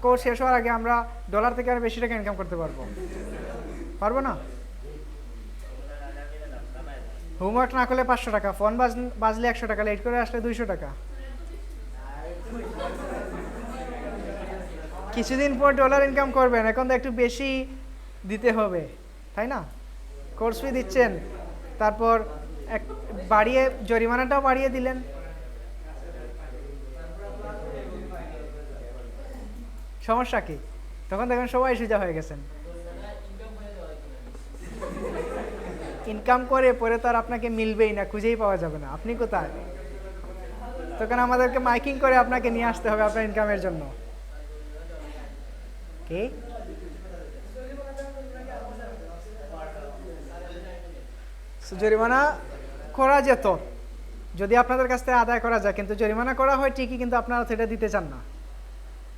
কোর্স শেষ হওয়ার আগে আমরা ডলার থেকে আরও বেশি টাকা ইনকাম করতে পারবো, পারবো না? হোমওয়ার্ক না করলে 500 টাকা, ফোন বাজলে 100 টাকা, লেট করে আসলে 200 টাকা। কিছুদিন পর ডলার ইনকাম করবেন, এখন তো একটু বেশি দিতে হবে, তাই না? কোর্স ফি দিচ্ছেন, তারপর বাড়িয়ে জরিমানাটাও বাড়িয়ে দিলেন। সমস্যা কি? তখন দেখেন সবাই সোজা হয়ে গেছেন। ইনকাম করে পরে তো আর আপনাকে মিলবেই না, খুঁজেই পাওয়া যাবে না, আপনি কোথায়? তখন আমাদেরকে মাইকিং করে আপনাকে নিয়ে আসতে হবে আপনার ইনকামের জন্য। কি জরিমানা করা যেত যদি আপনাদের কাছ থেকে আদায় করা যায়, কিন্তু জরিমানা করা হয় ঠিকই, কিন্তু আপনারা সেটা দিতে চান না,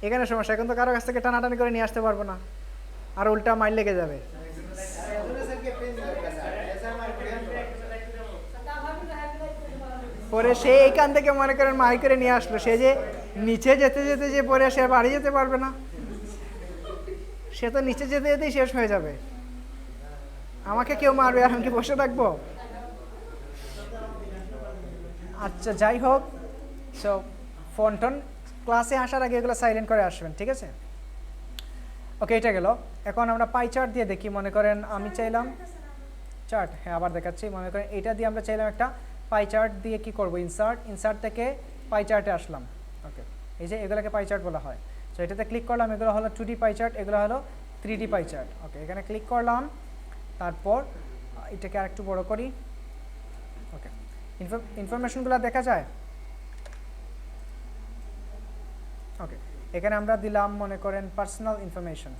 এখানে সমস্যা। এখন তো কারো কাছ থেকে টানাটানি করে নিয়ে আসতে পারবো না, আর উল্টা মাইল লেগে যাবে। পরে সে এইখান থেকে মনে করেন মাই করে নিয়ে আসলো, সে যে নিচে যেতে যেতে যে পরে সে বাড়ি যেতে পারবে না, সে তো নিচে যেতে যেতেই শেষ হয়ে যাবে। আমাকে কেউ মারবে আর আমি কি বসে থাকবো? আচ্ছা যাই হোক, সো ফোন টোন ক্লাসে আসার আগে এগুলো সাইলেন্ট করে আসবেন, ঠিক আছে? ওকে, এটা গেল। এখন আমরা পাই চার্ট দিয়ে দেখি। মনে করেন আমি চাইলাম চার্ট, হ্যাঁ আবার দেখাচ্ছি। মনে করেন এটা দিয়ে আমরা চাইলাম একটা পাই চার্ট দিয়ে কি করব, ইনসার্ট থেকে পাই চার্টে আসলাম। ওকে, এই যে এগুলোকে পাই চার্ট বলা হয়। সো এটাতে ক্লিক করলাম, এগুলো হলো 2D পাই চার্ট, এগুলো হলো 3D পাই চার্ট। ওকে, এখানে ক্লিক করলাম, তারপর এটাকে আরেকটু বড় করি। ওকে, ইনফরমেশনগুলো দেখা যায়। ওকে, এখানে আমরা দিলাম মনে করেন পার্সোনাল ইনফরমেশন।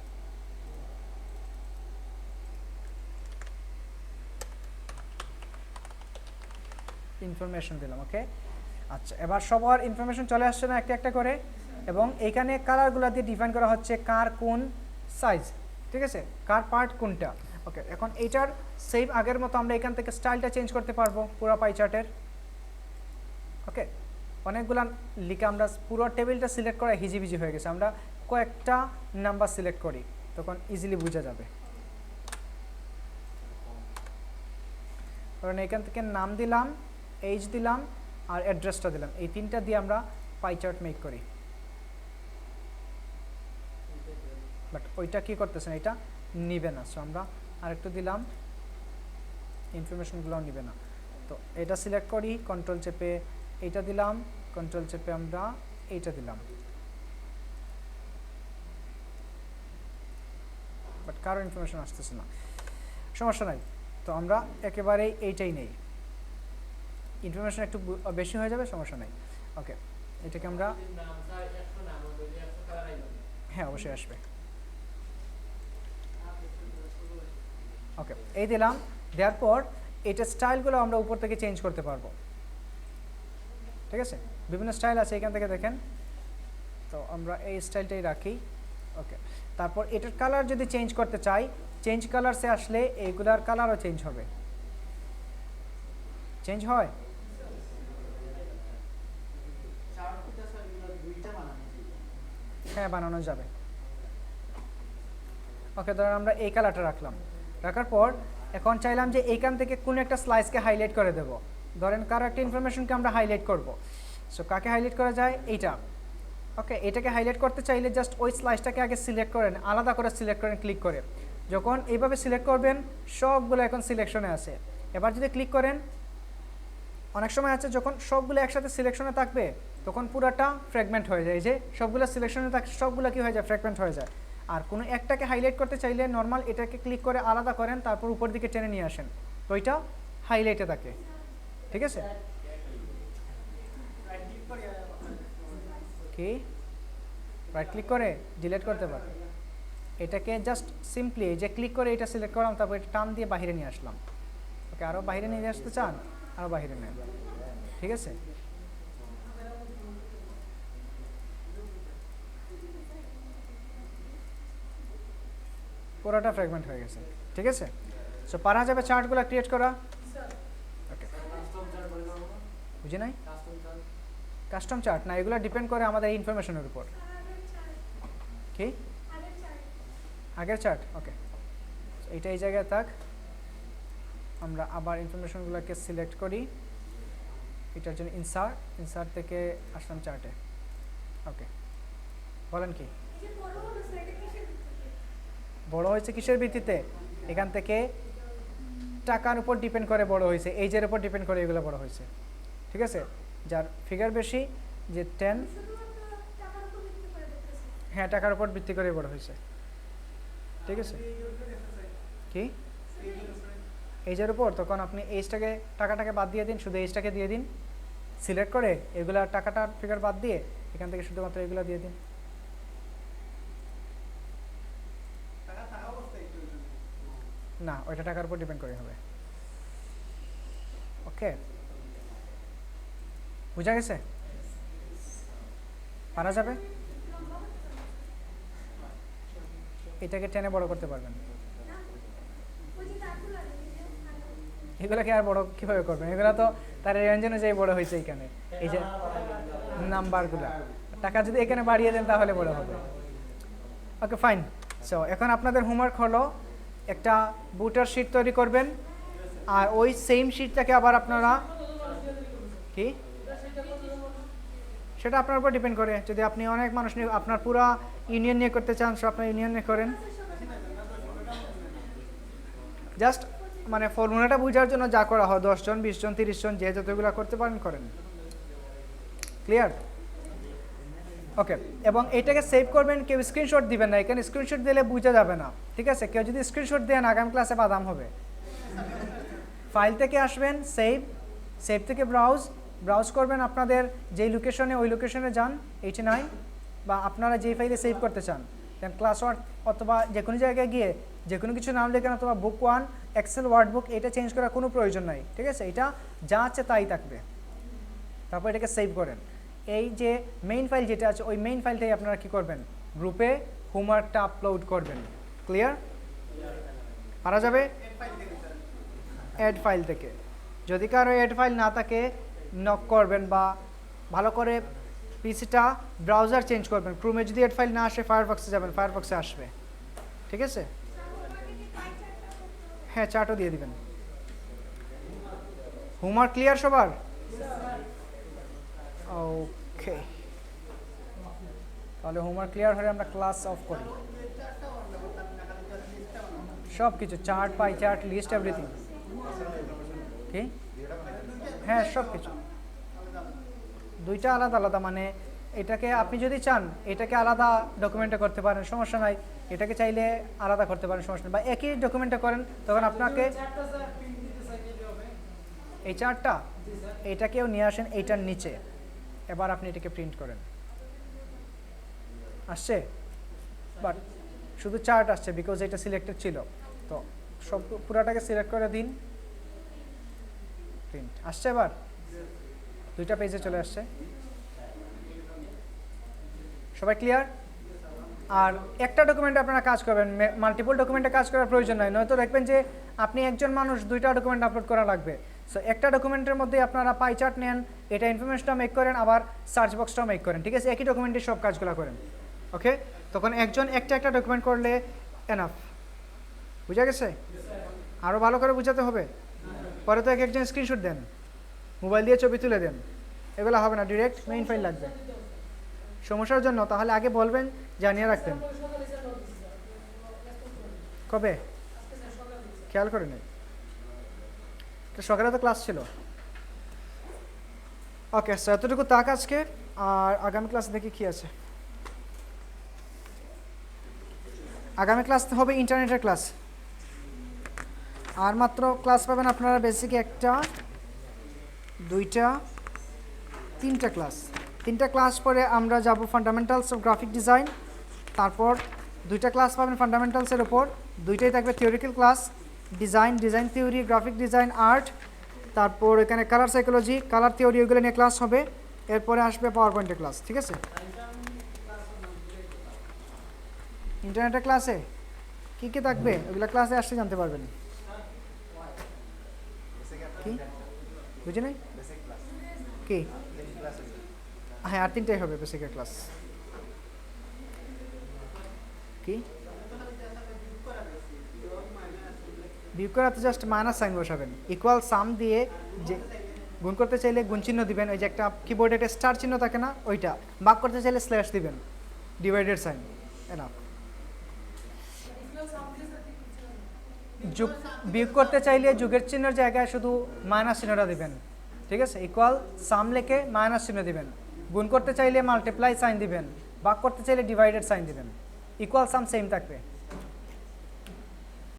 দিলাম। ওকে, আচ্ছা এবার সবার ইনফরমেশন চলে আসছে না একটা একটা করে, এবং এইখানে কালারগুলো দিয়ে ডিফাইন করা হচ্ছে কার কোন সাইজ, ঠিক আছে, কার পার্ট কোনটা। ওকে, এখন এইটার সেম আগের মতো আমরা এখান থেকে স্টাইলটা চেঞ্জ করতে পারবো পুরো পাই চার্টের। ওকে, অনেকগুলা লিখে আমরা পুরো টেবিলটা সিলেক্ট করা হিজিবিজি হয়ে গেছে, আমরা কয়েকটা নাম্বার সিলেক্ট করি, তখন ইজিলি বোঝা যাবে। কারণ এখান থেকে নাম দিলাম, এইজ দিলাম, আর অ্যাড্রেসটা দিলাম, এই তিনটা দিয়ে আমরা পাই চার্ট মেক করি। বাট ওইটা কি করতেছে না, এটা নিবে না। সো আমরা আরেকটু দিলাম, ইনফরমেশনগুলো নিবে না। তো এটা সিলেক্ট করি, কন্ট্রোল চেপে এইটা দিলাম, কন্ট্রোল চেপে আমরা এইটা দিলাম। বাট কারো ইনফরমেশন আসতেছে না, সমস্যা নাই। তো আমরা একেবারেই এইটাই নেই, ইনফরমেশন একটু বেশি হয়ে যাবে, সমস্যা নাই। ওকে, এটাকে আমরা, হ্যাঁ অবশ্যই আসবে। ওকে, এই দিলাম, দেওয়ার পর এটা স্টাইলগুলো আমরা উপর থেকে চেঞ্জ করতে পারবো, ঠিক আছে? বিভিন্ন স্টাইল আছে এখান থেকে দেখেন, তো আমরা এই স্টাইলটাই রাখি। ওকে, তারপর এটার কালার যদি চেঞ্জ করতে চাই, চেঞ্জ কালারসে আসলে এইগুলার কালারও চেঞ্জ হবে। চেঞ্জ হয়, হ্যাঁ বানানো যাবে। ওকে, ধরেন আমরা এই কালারটা রাখলাম, রাখার পর এখন চাইলাম যে এইখান থেকে কোন একটা স্লাইসকে হাইলাইট করে দেব। ধরেন কারো একটা ইনফরমেশনকে আমরা হাইলাইট করব, সো কাকে হাইলাইট করা যায়, এইটা। ওকে, এটাকে হাইলাইট করতে চাইলে জাস্ট ওই স্লাইসটাকে আগে সিলেক্ট করেন, আলাদা করে সিলেক্ট করেন ক্লিক করে। যখন এইভাবে সিলেক্ট করবেন সবগুলো এখন সিলেকশনে আছে। এবার যদি ক্লিক করেন, অনেক সময় আছে যখন সবগুলো একসাথে সিলেকশনে থাকবে তখন পুরাটা ফ্র্যাগমেন্ট হয়ে যায়, এই যে সবগুলো সিলেকশনে থাকে সবগুলো কি হয়ে যায়, ফ্র্যাগমেন্ট হয়ে যায়। আর কোনো একটাকে হাইলাইট করতে চাইলে নর্মাল এটাকে ক্লিক করে আলাদা করেন, তারপর উপর দিকে টেনে নিয়ে আসেন, তো ওইটা হাইলাইটে থাকে, ঠিক আছে? কি রাইট ক্লিক করে ডিলিট করতে পারে, এটাকে জাস্ট সিম্পলি যে ক্লিক করে এটা সিলেক্ট করলাম, তারপর এটা টান দিয়ে বাইরে নিয়ে আসলাম। ওকে, আরও বাইরে নিয়ে আসতে চান, আরও বাইরে নেন, ঠিক আছে? পুরোটা ফ্র্যাগমেন্ট হয়ে গেছে, ঠিক আছে? সো পারা যাবে চার্টগুলো ক্রিয়েট করা। ওকে, বুঝি নাই, কাস্টম চার্ট না, এগুলো ডিপেন্ড করে আমাদের ইনফরমেশনের উপর। কি আগের চার্ট? ওকে, এইটা এই জায়গায় থাক, আমরা আবার ইনফরমেশনগুলোকে সিলেক্ট করি, এটার জন্য ইনসার্ট থেকে আসলাম চার্টে। ওকে, বলেন কি বড় হয়েছে কিসের ভিত্তিতে? এখান থেকে টাকার উপর ডিপেন্ড করে বড় হয়েছে, এইজের উপর ডিপেন্ড করে এগুলো বড় হয়েছে, ঠিক আছে? যার ফিগার বেশি, যে 10, হ্যাঁ টাকার উপর ভিত্তি করে বড় হয়েছে, ঠিক আছে? কি এইজের উপর? তখন আপনি এইজটাকে টাকাটাকে বাদ দিয়ে দিন, শুধু এইজটাকে দিয়ে দিন, সিলেক্ট করে এগুলা টাকাটার ফিগার বাদ দিয়ে এখান থেকে শুধুমাত্র এগুলো দিয়ে দিন। না, ওইটা টাকার উপর ডিপেন্ড করে হবে। ওকে, বুঝা গেছে? পারা যাবে? এটাকে টেনে বড় করতে পারবেন। এগুলোকে আর বড় কিভাবে করবেন? এগুলো তো তার রেঞ্জ অনুযায়ী বড় হয়েছে এখানে, এই যে নাম্বারগুলো। টাকা যদি এখানে বাড়িয়ে দেন তাহলে বড় হবে। Okay fine. সো এখন আপনাদের হোমওয়ার্ক হলো একটা বুটার শিট তৈরি করবেন, আর ওই সেম শিটটাকে আবার আপনারা কি, সেটা আপনার উপর ডিপেন্ড করে। যদি আপনি অনেক মানুষ নিয়ে, আপনার পুরো ইউনিয়ন নিয়ে করতে চান, সো আপনার ইউনিয়ন নিয়ে করেন। জাস্ট মানে ফর্মুলাটা বোঝার জন্য যা করা হয়, 10 জন 20 জন 30 জন যে যতগুলো করতে পারেন করেন। ক্লিয়ার? ওকে, এবং এটাকে সেভ করবেন, কেউ স্ক্রিনশট দিবেন না, এখানে স্ক্রিনশট দিলে বোঝা যাবে না, ঠিক আছে? কেউ যদি স্ক্রিনশট দেন আগামী ক্লাসে বাদাম হবে। ফাইল থেকে আসবেন, সেভ থেকে ব্রাউজ করবেন, আপনাদের যেই লোকেশনে ওই লোকেশনে যান, 89, বা আপনারা যেই ফাইলে সেভ করতে চান, দেন ক্লাস ওয়ার্ক অথবা যে কোনো জায়গায় গিয়ে যে কোনো কিছু নাম লেখেন, অথবা বুক 1 এক্সেল ওয়ার্ড বুক, এটা চেঞ্জ করার কোনো প্রয়োজন নাই, ঠিক আছে? এটা যা আছে তাই থাকবে। তারপর এটাকে সেভ করেন। এই যে মেইন ফাইল যেটা আছে, ওই মেইন ফাইলটাই আপনারা কি করবেন, গ্রুপে হোমওয়ার্কটা আপলোড করবেন। ক্লিয়ার? পারা যাবে? অ্যাড ফাইল থেকে। যদি কারো অ্যাড ফাইল না থাকে নক করবেন, বা ভালো করে পিসিটা ব্রাউজার চেঞ্জ করবেন। ক্রোমে যদি অ্যাড ফাইল না আসে ফায়ারফক্সে যাবেন, ফায়ারফক্সে আসবে, ঠিক আছে? হ্যাঁ, চার্টও দিয়ে দিবেন। হোমওয়ার্ক ক্লিয়ার সবার? ওকে, তাহলে হোমওয়ার্ক ক্লিয়ার হলে আমরা ক্লাস অফ করি। সব কিছু, chart, pie chart, list, everything. কি? হ্যাঁ, সব কিছু দুইটা আলাদা আলাদা, মানে এটাকে আপনি যদি চান এটাকে আলাদা ডকুমেন্টে করতে পারেন, সমস্যা নাই। এটাকে চাইলে আলাদা করতে পারেন, সমস্যা নেই। বা একই ডকুমেন্টে করেন, তখন আপনাকে এই চার্টটা এইটাকেও নিয়ে আসেন এইটার নিচে, এবার আপনি এটাকে প্রিন্ট করেন। আসছে? বাট শুধু চার্ট আসছে বিকজ এটা সিলেক্টেড ছিল, তো সব পুরাটাকে সিলেক্ট করে দিন, প্রিন্ট আসছে। এবার দুইটা পেজে চলে আসছে। সবাই ক্লিয়ার? আর একটা ডকুমেন্টে আপনারা কাজ করবেন, মাল্টিপল ডকুমেন্টে কাজ করার প্রয়োজন নয়, নয়তো দেখবেন যে আপনি একজন মানুষ দুইটা ডকুমেন্ট আপলোড করা লাগবে। সো একটা ডকুমেন্টের মধ্যে আপনারা পাই চার্ট নেন, এটা ইনফরমেশনটা মেক করেন, আবার সার্চ বক্সটাও মেক করেন, ঠিক আছে? একই ডকুমেন্টে সব কাজগুলো করেন। ওকে, তখন একজন একটা ডকুমেন্ট করলে এনাফ। বুঝা গেছে? আরও ভালো করে বুঝাতে হবে, পরে তো একজন স্ক্রিনশট দেন, মোবাইল দিয়ে ছবি তুলে দেন, এগুলো হবে না, ডিরেক্ট মেইন ফাইল লাগবে। সমস্যার জন্য তাহলে আগে বলবেন, জানিয়ে রাখতেন। কবে? খেয়াল করে নেই তো, সকালে তো ক্লাস ছিল। ওকে, স্যার এতটুকু তাক আজকে, আর আগামী ক্লাস দেখি কি আছে। আগামী ক্লাস হবে ইন্টারনেটের ক্লাস, আর মাত্র ক্লাস পাবেন আপনারা বেসিক 1টা 2টা 3টা ক্লাস। 3টা ক্লাস পরে আমরা যাব ফান্ডামেন্টালস অফ গ্রাফিক ডিজাইন, তারপর 2টা ক্লাস পাবেন ফান্ডামেন্টালসের ওপর, 2টাই থাকবে theoretical class, design theory, graphic design, art, তারপর এখানে কালার সাইকোলজি, কালার থিওরি, ওইগুলো নিয়ে ক্লাস হবে। এরপরে আসবে পাওয়ার পয়েন্টের ক্লাস, ঠিক আছে? ইন্টারনেটের ক্লাসে কী কী থাকবে ওইগুলো ক্লাসে আসতে জানতে পারবেন। কি বুঝি নাই? কি? হ্যাঁ, আর 3টাই হবে বেসিকের ক্লাস। কি বিয়োগ করাতে জাস্ট মাইনাস সাইন বসাবেন। ইকুয়াল সাম দিয়ে যে গুণ করতে চাইলে গুণ চিহ্ন দিবেন, ওই যে একটা কিবোর্ডে একটা স্টার চিহ্ন থাকে না ওইটা, ভাগ করতে চাইলে স্ল্যাশ দিবেন, ডিভাইডেড সাইন, এনাফ। যোগ বিয়োগ করতে চাইলে যোগের চিহ্নের জায়গায় শুধু মাইনাস চিহ্নটা দিবেন, ঠিক আছে? ইকুয়াল সাম লিখে মাইনাস চিহ্ন দিবেন। গুণ করতে চাইলে মাল্টিপ্লাই সাইন দিবেন, ভাগ করতে চাইলে ডিভাইডেড সাইন দিবেন। ইকুয়াল সাম সেম থাকবে।